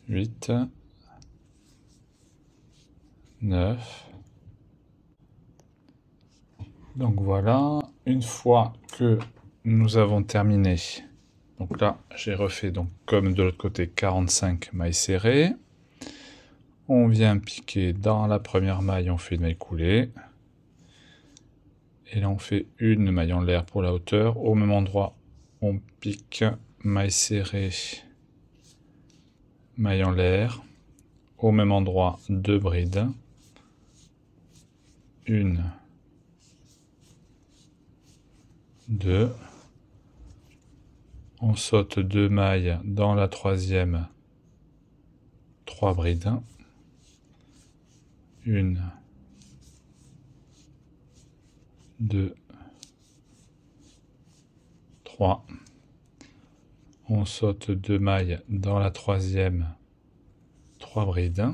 8, 9. Donc voilà, une fois que nous avons terminé, donc là j'ai refait donc comme de l'autre côté 45 mailles serrées. On vient piquer dans la première maille, on fait une maille coulée. Et là on fait une maille en l'air pour la hauteur. Au même endroit, on pique, maille serrée, maille en l'air. Au même endroit, 2 brides. Une, 2. On saute 2 mailles dans la troisième, 3 brides. Une, 2, 3. On saute 2 mailles dans la troisième, 3 brides.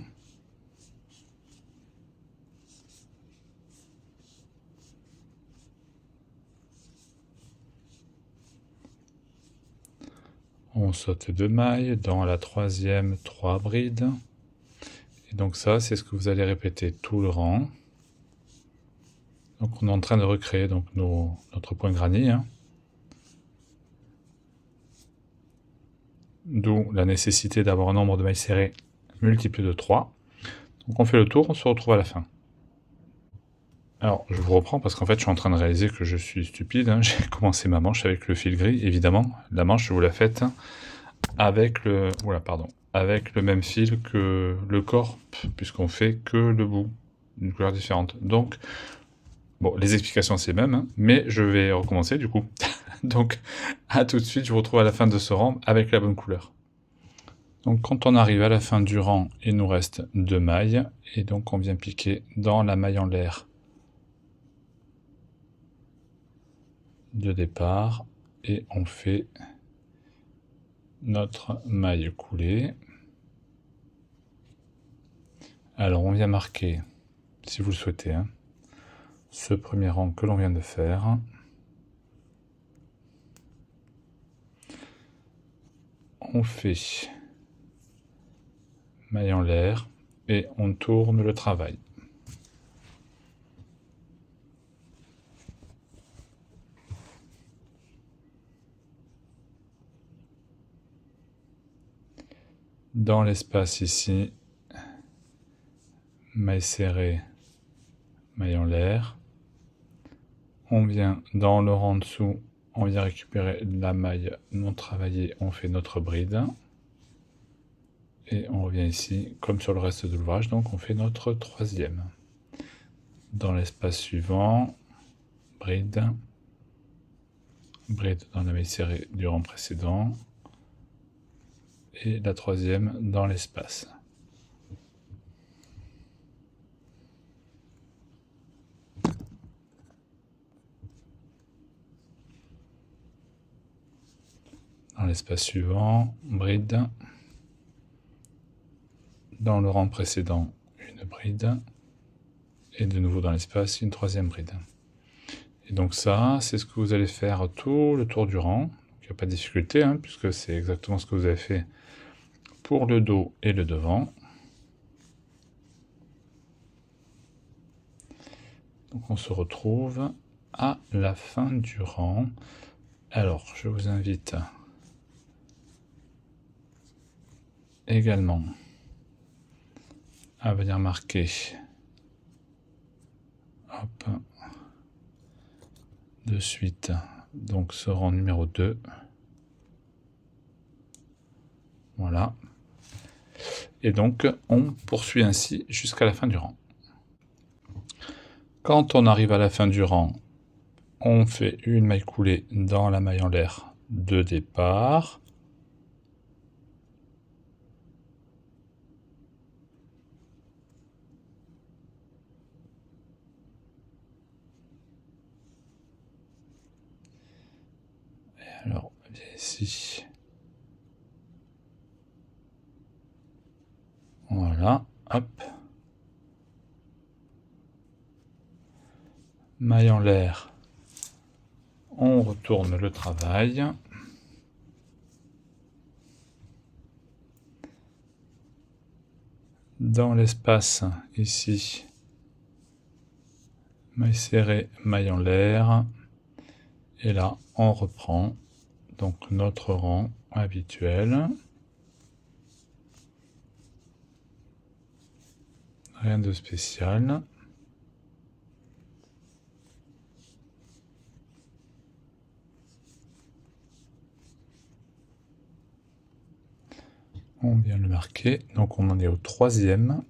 On saute 2 mailles dans la troisième, 3 brides. Et donc ça, c'est ce que vous allez répéter tout le rang. Donc on est en train de recréer donc notre point granny. Hein. D'où la nécessité d'avoir un nombre de mailles serrées multiple de 3. Donc on fait le tour, on se retrouve à la fin. Alors je vous reprends parce qu'en fait je suis en train de réaliser que je suis stupide. Hein. J'ai commencé ma manche avec le fil gris, évidemment. La manche, vous la faites avec le... Oula, pardon. Avec le même fil que le corps, puisqu'on fait que le bout, d'une couleur différente. Donc, bon, les explications c'est les mêmes, hein, mais je vais recommencer du coup. Donc, à tout de suite, je vous retrouve à la fin de ce rang avec la bonne couleur. Donc, quand on arrive à la fin du rang, il nous reste 2 mailles, et donc on vient piquer dans la maille en l'air de départ, et on fait notre maille coulée. Alors on vient marquer, si vous le souhaitez, hein, ce premier rang que l'on vient de faire. On fait maille en l'air et on tourne le travail. Dans l'espace ici, maille serrée, maille en l'air. On vient dans le rang en dessous, on vient récupérer la maille non travaillée, on fait notre bride. Et on revient ici, comme sur le reste de l'ouvrage, donc on fait notre troisième. Dans l'espace suivant, bride, bride dans la maille serrée du rang précédent, et la troisième dans l'espace. Dans l'espace suivant, bride, dans le rang précédent, une bride, et de nouveau dans l'espace, une troisième bride. Et donc ça, c'est ce que vous allez faire tout le tour du rang. Il n'y a pas de difficulté, hein, puisque c'est exactement ce que vous avez fait pour le dos et le devant. Donc on se retrouve à la fin du rang. Alors, je vous invite également à venir marquer de suite donc ce rang numéro 2. Voilà. Et donc on poursuit ainsi jusqu'à la fin du rang. Quand on arrive à la fin du rang, on fait une maille coulée dans la maille en l'air de départ. Alors, ici. Voilà, hop. Maille en l'air. On retourne le travail. Dans l'espace, ici, maille serrée, maille en l'air. Et là, on reprend donc notre rang habituel. Rien de spécial. On vient le marquer. Donc on en est au troisième.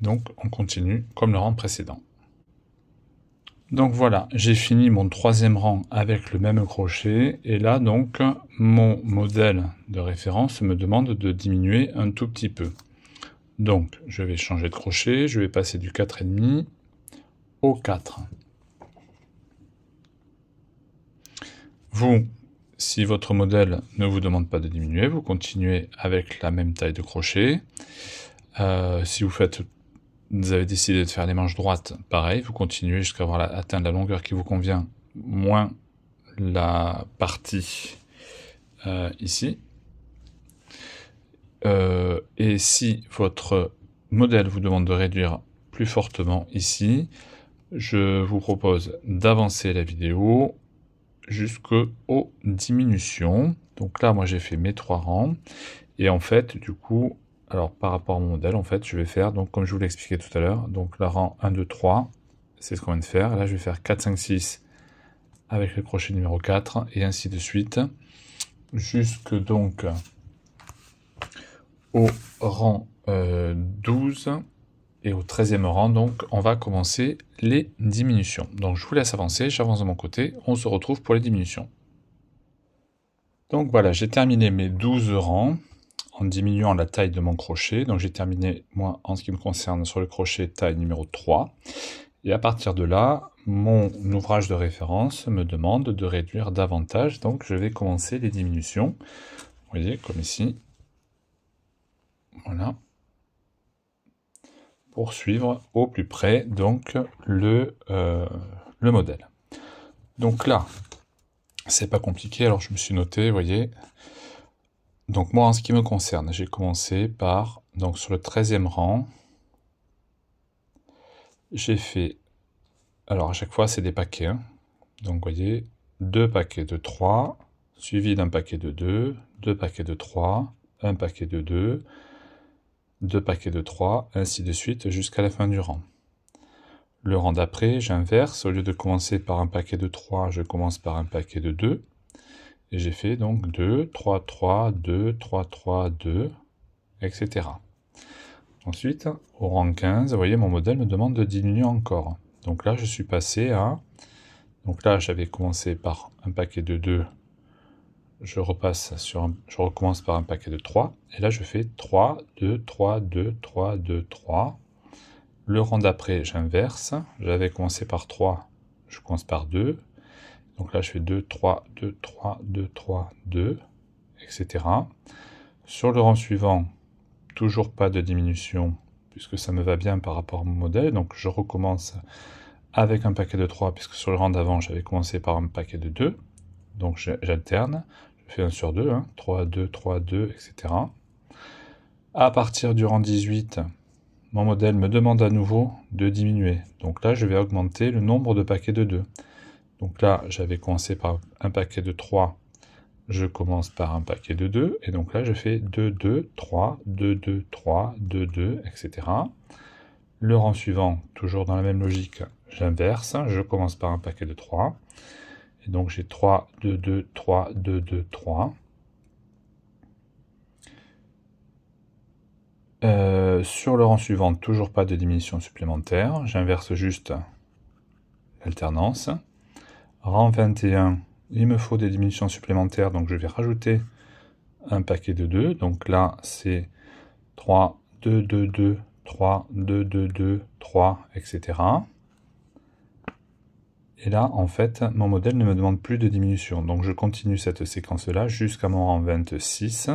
Donc on continue comme le rang précédent. Donc voilà, j'ai fini mon troisième rang avec le même crochet, et là donc mon modèle de référence me demande de diminuer un tout petit peu. Donc je vais changer de crochet, je vais passer du 4,5 au 4. Vous, si votre modèle ne vous demande pas de diminuer, vous continuez avec la même taille de crochet. Si vous avez décidé de faire les manches droites, pareil, vous continuez jusqu'à atteindre la longueur qui vous convient, moins la partie ici. Et si votre modèle vous demande de réduire plus fortement ici, je vous propose d'avancer la vidéo jusqu'aux diminutions. Donc là, moi j'ai fait mes 3 rangs, et en fait, du coup, alors par rapport à mon modèle, en fait, je vais faire, donc comme je vous l'ai expliqué tout à l'heure, donc la rang 1, 2, 3, c'est ce qu'on vient de faire. Là, je vais faire 4, 5, 6 avec le crochet numéro 4, et ainsi de suite, jusque donc au rang 12, et au 13e rang, donc on va commencer les diminutions. Donc je vous laisse avancer, j'avance de mon côté, on se retrouve pour les diminutions. Donc voilà, j'ai terminé mes 12 rangs en diminuant la taille de mon crochet. Donc j'ai terminé, moi, en ce qui me concerne, sur le crochet taille numéro 3. Et à partir de là, mon ouvrage de référence me demande de réduire davantage. Donc je vais commencer les diminutions. Vous voyez, comme ici. Voilà. Pour suivre au plus près donc le modèle. Donc là, c'est pas compliqué, alors je me suis noté, vous voyez. Donc moi, en ce qui me concerne, j'ai commencé par, donc sur le 13e rang, j'ai fait, alors à chaque fois c'est des paquets, hein. Donc vous voyez, 2 paquets de 3, suivi d'un paquet de 2, 2 paquets de 3, un paquet de 2, 2 paquets de 3, ainsi de suite jusqu'à la fin du rang. Le rang d'après, j'inverse, au lieu de commencer par un paquet de 3, je commence par un paquet de 2, Et j'ai fait donc 2, 3, 3, 2, 3, 3, 2, etc. Ensuite, au rang 15, vous voyez, mon modèle me demande de diminuer encore. Donc là, je suis passé à... Donc là, j'avais commencé par un paquet de 2. Je recommence par un paquet de 3. Et là, je fais 3, 2, 3, 2, 3, 2, 3. Le rang d'après, j'inverse. J'avais commencé par 3. Je commence par 2. Donc là, je fais 2, 3, 2, 3, 2, 3, 2, etc. Sur le rang suivant, toujours pas de diminution, puisque ça me va bien par rapport à mon modèle. Donc je recommence avec un paquet de 3, puisque sur le rang d'avant, j'avais commencé par un paquet de 2. Donc j'alterne. Je fais 1 sur 2, 3, 2, 3, 2, etc. À partir du rang 18, mon modèle me demande à nouveau de diminuer. Donc là, je vais augmenter le nombre de paquets de 2. Donc là, j'avais commencé par un paquet de 3. Je commence par un paquet de 2. Et donc là, je fais 2, 2, 3, 2, 2, 3, 2, 2, etc. Le rang suivant, toujours dans la même logique, j'inverse. Je commence par un paquet de 3. Et donc j'ai 3, 2, 2, 3, 2, 2, 3. Sur le rang suivant, toujours pas de diminution supplémentaire. J'inverse juste l'alternance. Rang 21, il me faut des diminutions supplémentaires, donc je vais rajouter un paquet de 2. Donc là, c'est 3, 2, 2, 2, 3, 2, 2, 2, 3, etc. Et là, en fait, mon modèle ne me demande plus de diminution. Donc je continue cette séquence-là jusqu'à mon rang 26,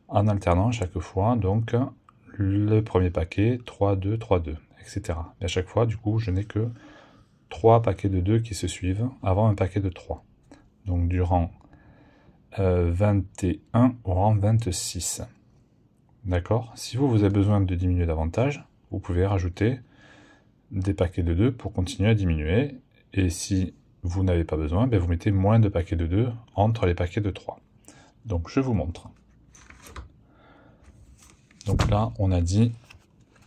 en alternant chaque fois, donc, le premier paquet, 3, 2, 3, 2, etc. Et à chaque fois, du coup, je n'ai que 3 paquets de 2 qui se suivent avant un paquet de 3. Donc du rang 21 au rang 26. D'accord? Si vous avez besoin de diminuer davantage, vous pouvez rajouter des paquets de 2 pour continuer à diminuer. Et si vous n'avez pas besoin, vous mettez moins de paquets de 2 entre les paquets de 3. Donc je vous montre. Donc là, on a dit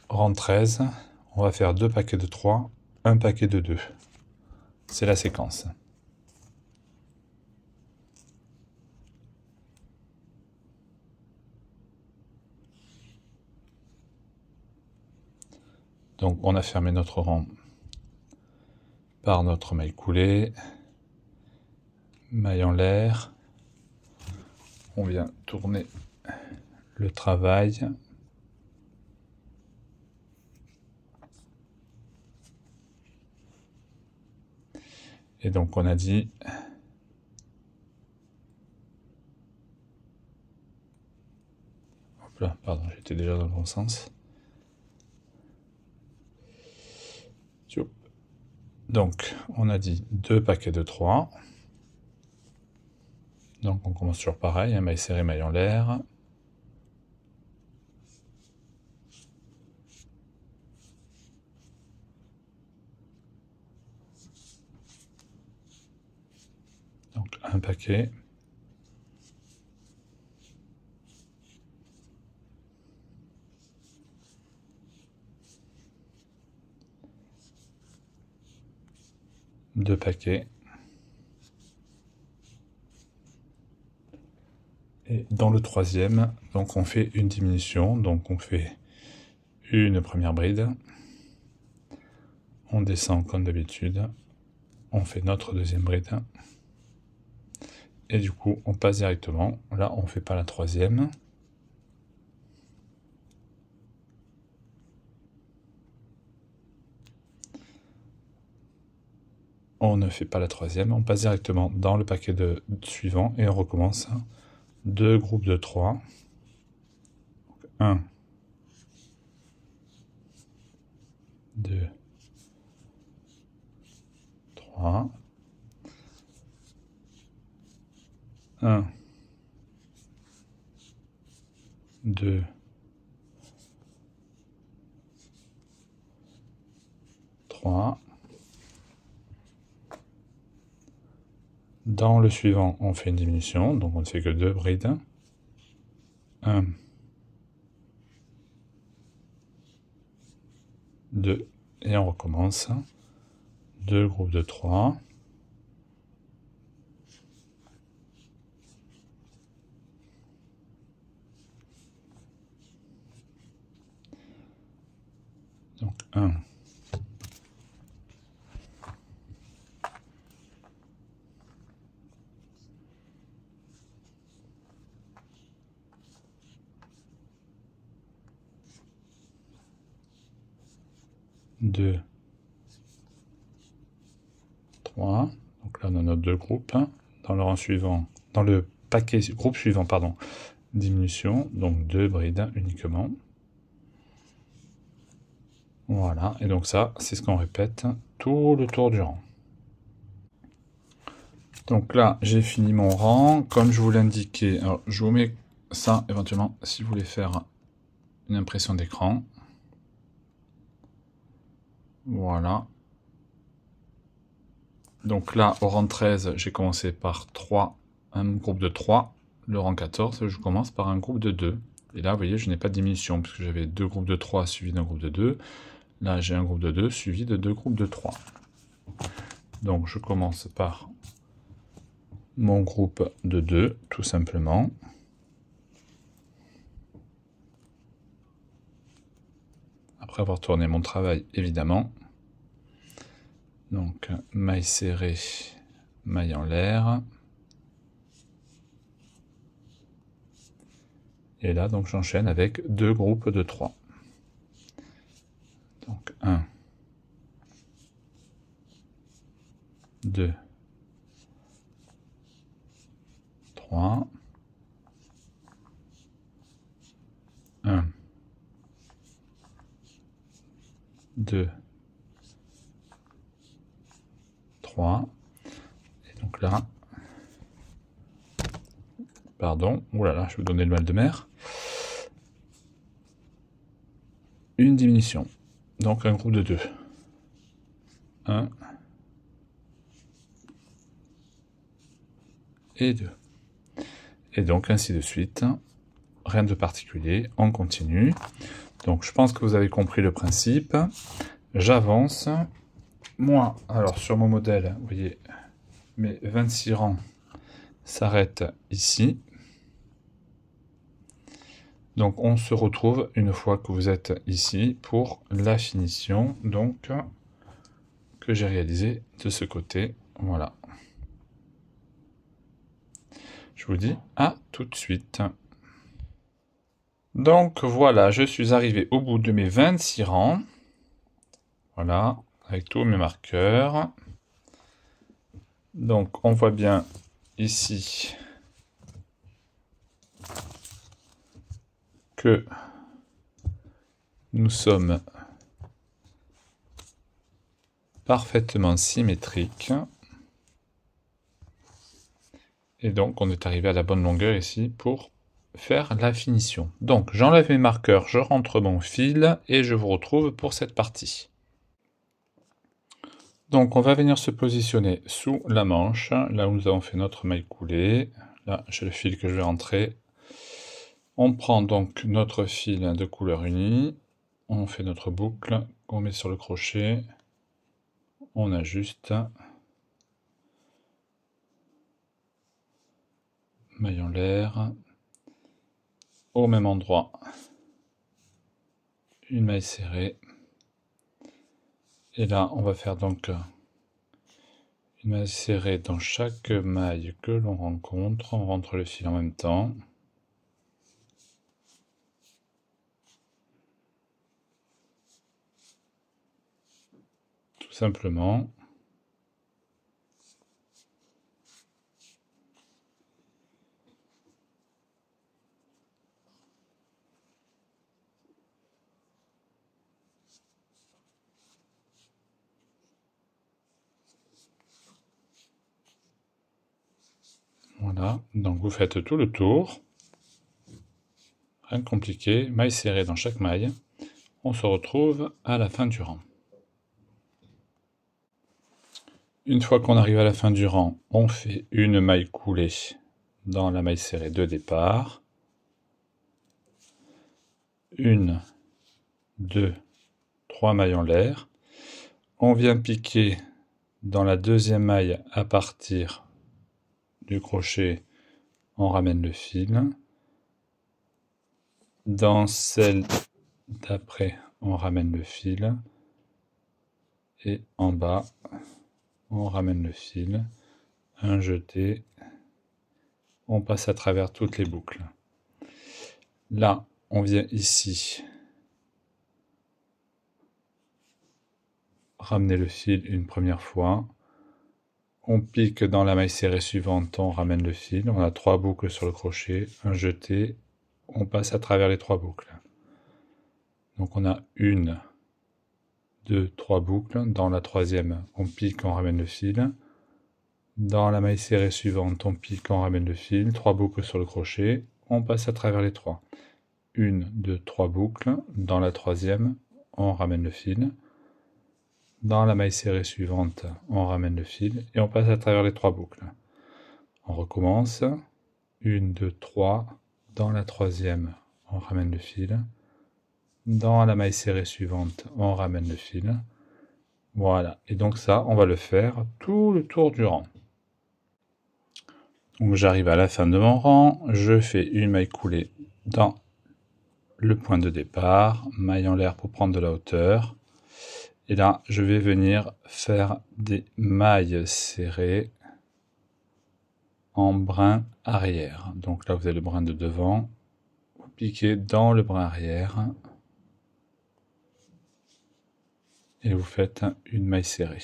rang 13, on va faire 2 paquets de 3, un paquet de 2. C'est la séquence. Donc on a fermé notre rang par notre maille coulée, maille en l'air. On vient tourner le travail. Et donc on a dit hop là, pardon, j'étais déjà dans le bon sens. Donc on a dit 2 paquets de 3. Donc on commence toujours pareil, maille serrée, maille en l'air. Donc un paquet. Deux paquets. Et dans le troisième, donc on fait une diminution, donc on fait une première bride, on descend comme d'habitude, on fait notre deuxième bride, et du coup on passe directement, là on ne fait pas la troisième, on ne fait pas la troisième, on passe directement dans le paquet suivant, et on recommence 2 groupes de 3, 1, 2, 3, 1, 2, 3. Dans le suivant, on fait une diminution, donc on ne fait que 2 brides. 1, 2, et on recommence. 2 groupes de 3. Donc 1, 2, 3. Donc là on a notre deux groupes. Dans le rang suivant, dans le paquet groupe suivant, pardon, diminution, donc 2 brides uniquement. Voilà, et donc ça, c'est ce qu'on répète tout le tour du rang. Donc là, j'ai fini mon rang. Comme je vous l'indiquais, alors je vous mets ça éventuellement si vous voulez faire une impression d'écran. Voilà. Donc là, au rang 13, j'ai commencé par 3, un groupe de 3. Le rang 14, je commence par un groupe de 2. Et là, vous voyez, je n'ai pas de diminution, puisque j'avais deux groupes de 3 suivis d'un groupe de 2. Là, j'ai un groupe de 2 suivi de deux groupes de 3. Donc, je commence par mon groupe de 2, tout simplement. Après avoir tourné mon travail, évidemment. Donc, maille serrée, maille en l'air. Et là, donc, j'enchaîne avec deux groupes de 3. Donc, 1, 2, 3, 1, 2, 3, et donc là, pardon, oulala, je vais vous donner le mal de mer, une diminution, donc un groupe de 2, 1 et 2, et donc ainsi de suite, rien de particulier, on continue. Donc je pense que vous avez compris le principe, j'avance. Moi, alors sur mon modèle, vous voyez, mes 26 rangs s'arrêtent ici. Donc on se retrouve une fois que vous êtes ici pour la finition, donc que j'ai réalisé de ce côté. Voilà. Je vous dis à tout de suite. Donc voilà, je suis arrivé au bout de mes 26 rangs. Voilà, avec tous mes marqueurs. Donc on voit bien ici que nous sommes parfaitement symétriques. Et donc on est arrivé à la bonne longueur ici pour faire la finition. Donc j'enlève mes marqueurs, je rentre mon fil et je vous retrouve pour cette partie. Donc on va venir se positionner sous la manche, là où nous avons fait notre maille coulée. Là j'ai le fil que je vais rentrer. On prend donc notre fil de couleur unie, on fait notre boucle, on met sur le crochet, on ajuste, maille en l'air, au même endroit, une maille serrée, et là on va faire donc une maille serrée dans chaque maille que l'on rencontre, on rentre le fil en même temps. Tout simplement. Voilà, donc vous faites tout le tour. Rien de compliqué, maille serrée dans chaque maille. On se retrouve à la fin du rang. Une fois qu'on arrive à la fin du rang, on fait une maille coulée dans la maille serrée de départ. 1, 2, 3 mailles en l'air. On vient piquer dans la deuxième maille à partir du crochet, on ramène le fil. Dans celle d'après, on ramène le fil, et en bas, on ramène le fil, un jeté, on passe à travers toutes les boucles. Là, on vient ici, ramener le fil une première fois, on pique dans la maille serrée suivante, on ramène le fil, on a 3 boucles sur le crochet, un jeté, on passe à travers les 3 boucles. Donc on a 1, 2, 3 boucles, dans la troisième, on pique, on ramène le fil, dans la maille serrée suivante, on pique, on ramène le fil, 3 boucles sur le crochet, on passe à travers les 3. 1, 2, 3 boucles, dans la troisième, on ramène le fil, dans la maille serrée suivante, on ramène le fil, et on passe à travers les 3 boucles. On recommence, 1, 2, 3, dans la troisième, on ramène le fil, dans la maille serrée suivante, on ramène le fil, voilà, et donc ça, on va le faire tout le tour du rang. Donc j'arrive à la fin de mon rang, je fais une maille coulée dans le point de départ, maille en l'air pour prendre de la hauteur, et là je vais venir faire des mailles serrées en brin arrière. Donc là vous avez le brin de devant, vous piquez dans le brin arrière, et vous faites une maille serrée.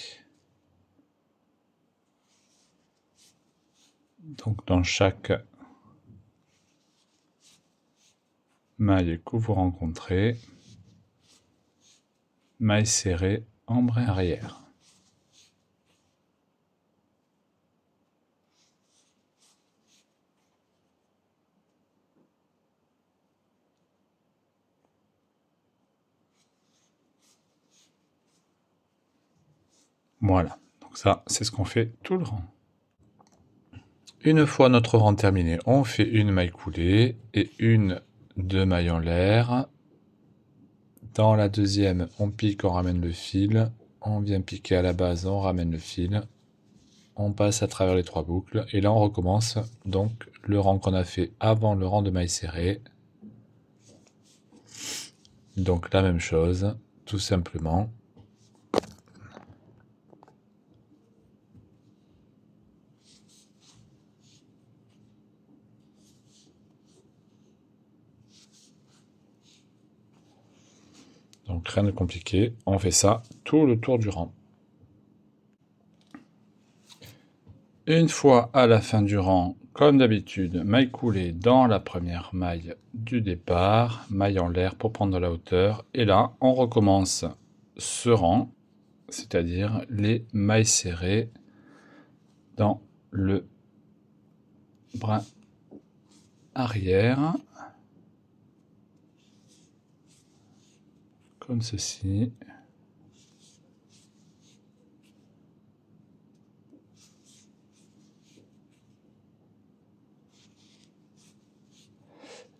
Donc dans chaque maille que vous rencontrez, maille serrée en brin arrière. Voilà, donc ça c'est ce qu'on fait tout le rang. Une fois notre rang terminé, on fait une maille coulée et 1, 2 mailles en l'air. Dans la deuxième, on pique, on ramène le fil, on vient piquer à la base, on ramène le fil, on passe à travers les 3 boucles, et là on recommence donc le rang qu'on a fait avant le rang de mailles serrées. Donc la même chose, tout simplement. Donc rien de compliqué, on fait ça tout le tour du rang. Une fois à la fin du rang, comme d'habitude, maille coulée dans la première maille du départ, maille en l'air pour prendre de la hauteur, et là on recommence ce rang, c'est-à-dire les mailles serrées dans le brin arrière, comme ceci.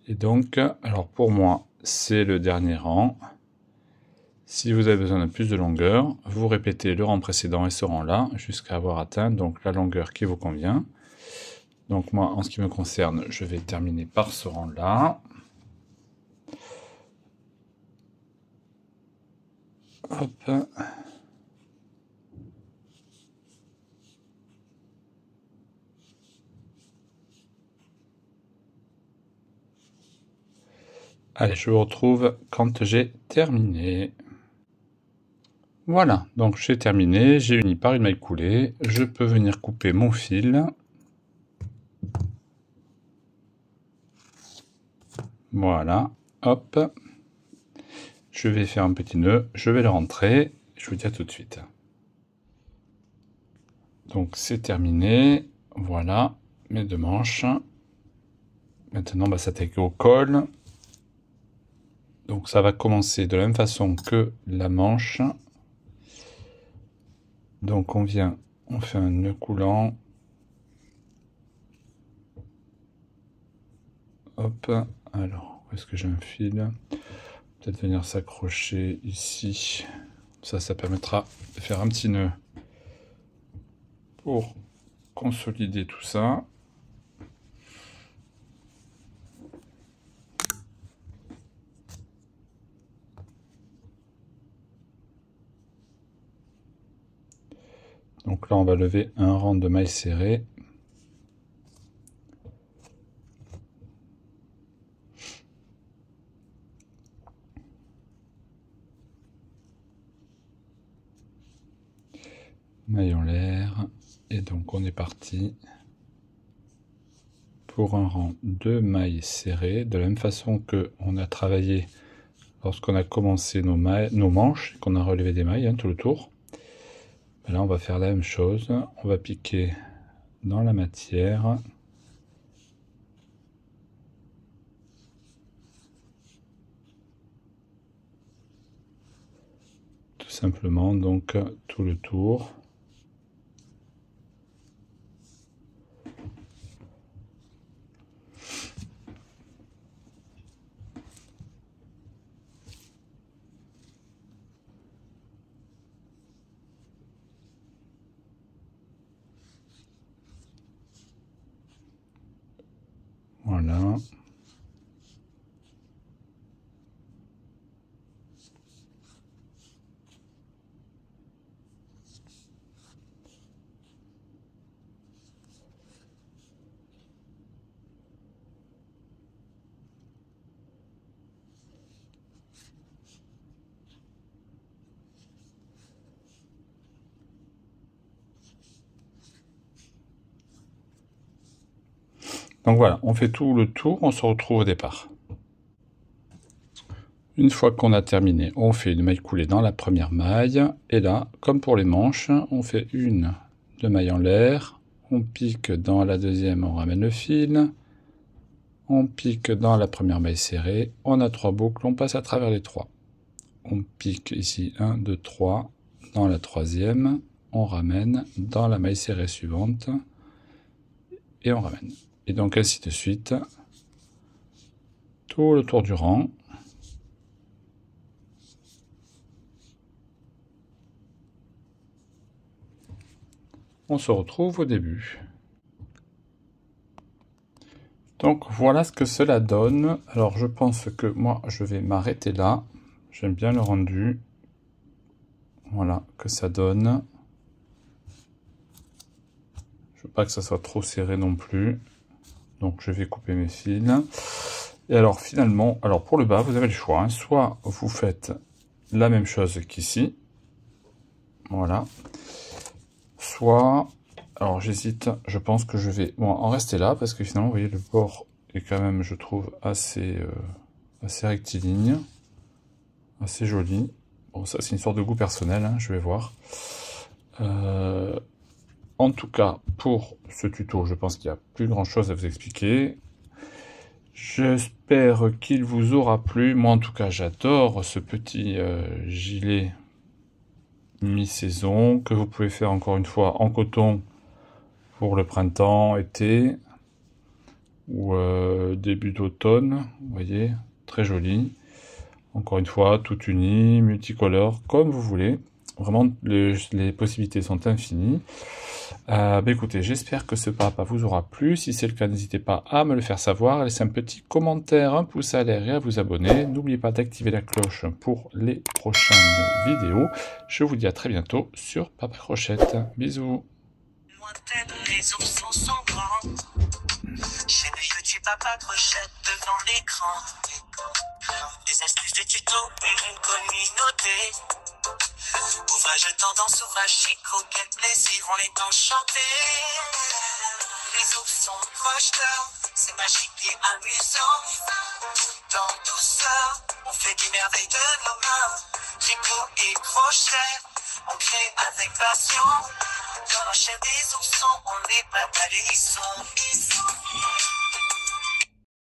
Et donc, alors pour moi, c'est le dernier rang. Si vous avez besoin de plus de longueur, vous répétez le rang précédent et ce rang-là, jusqu'à avoir atteint donc la longueur qui vous convient. Donc moi, en ce qui me concerne, je vais terminer par ce rang-là. Hop. Allez, je vous retrouve quand j'ai terminé. Voilà, donc j'ai terminé, j'ai uni par une maille coulée. Je peux venir couper mon fil. Voilà, hop. Je vais faire un petit nœud, je vais le rentrer. Je vous dis à tout de suite. Donc c'est terminé. Voilà, mes 2 manches. Maintenant, on va s'attaquer au col. Donc ça va commencer de la même façon que la manche. Donc on vient, on fait un nœud coulant. Hop, alors, où est-ce que j'ai un fil? Peut-être venir s'accrocher ici. Ça permettra de faire un petit nœud pour consolider tout ça. Donc là, on va lever un rang de mailles serrées. Maille en l'air. Et donc, on est parti pour un rang de mailles serrées, de la même façon que on a travaillé lorsqu'on a commencé nos manches, qu'on a relevé des mailles tout le tour. Là, on va faire la même chose. On va piquer dans la matière. Tout simplement, donc, tout le tour. Voilà. Donc voilà, on fait tout le tour, on se retrouve au départ. Une fois qu'on a terminé, on fait une maille coulée dans la première maille. Et là, comme pour les manches, on fait une de maille en l'air. On pique dans la deuxième, on ramène le fil. On pique dans la première maille serrée. On a 3 boucles, on passe à travers les 3. On pique ici 1, 2, 3 dans la troisième. On ramène dans la maille serrée suivante. Et on ramène. Et donc ainsi de suite, tout le tour du rang. On se retrouve au début. Donc voilà ce que cela donne. Alors je pense que moi je vais m'arrêter là. J'aime bien le rendu. Voilà que ça donne. Je veux pas que ça soit trop serré non plus. Donc je vais couper mes fils. Et alors finalement, alors pour le bas, vous avez le choix. Soit vous faites la même chose qu'ici. Voilà. Soit, alors j'hésite, je pense que je vais en rester là, parce que finalement, vous voyez, le bord est quand même, je trouve, assez rectiligne. Assez joli. Bon, ça c'est une sorte de goût personnel, je vais voir. En tout cas, pour ce tuto, je pense qu'il n'y a plus grand chose à vous expliquer. J'espère qu'il vous aura plu. Moi, en tout cas, j'adore ce petit gilet mi-saison que vous pouvez faire encore une fois en coton pour le printemps, été ou début d'automne. Vous voyez, très joli. Encore une fois, tout uni, multicolore, comme vous voulez. Vraiment, les possibilités sont infinies. Écoutez, j'espère que ce papa vous aura plu. Si c'est le cas, n'hésitez pas à me le faire savoir, à laisser un petit commentaire, un pouce à l'air et à vous abonner. N'oubliez pas d'activer la cloche pour les prochaines vidéos. Je vous dis à très bientôt sur Papa Crochette. Bisous. Les options sont grandes. Chez Petit Papa Crochette devant l'écran. Des astuces de tuto et une communauté. Ouvrage tendance, ouvrage chico, quel plaisir, on est enchanté. Les options projeteurs, c'est magique et amusant. Dans douceur, on fait des merveilles de nos mains. Tricot et crochet, on crée avec passion. Dans la chaîne des oursons, on n'est pas à l'hérisson.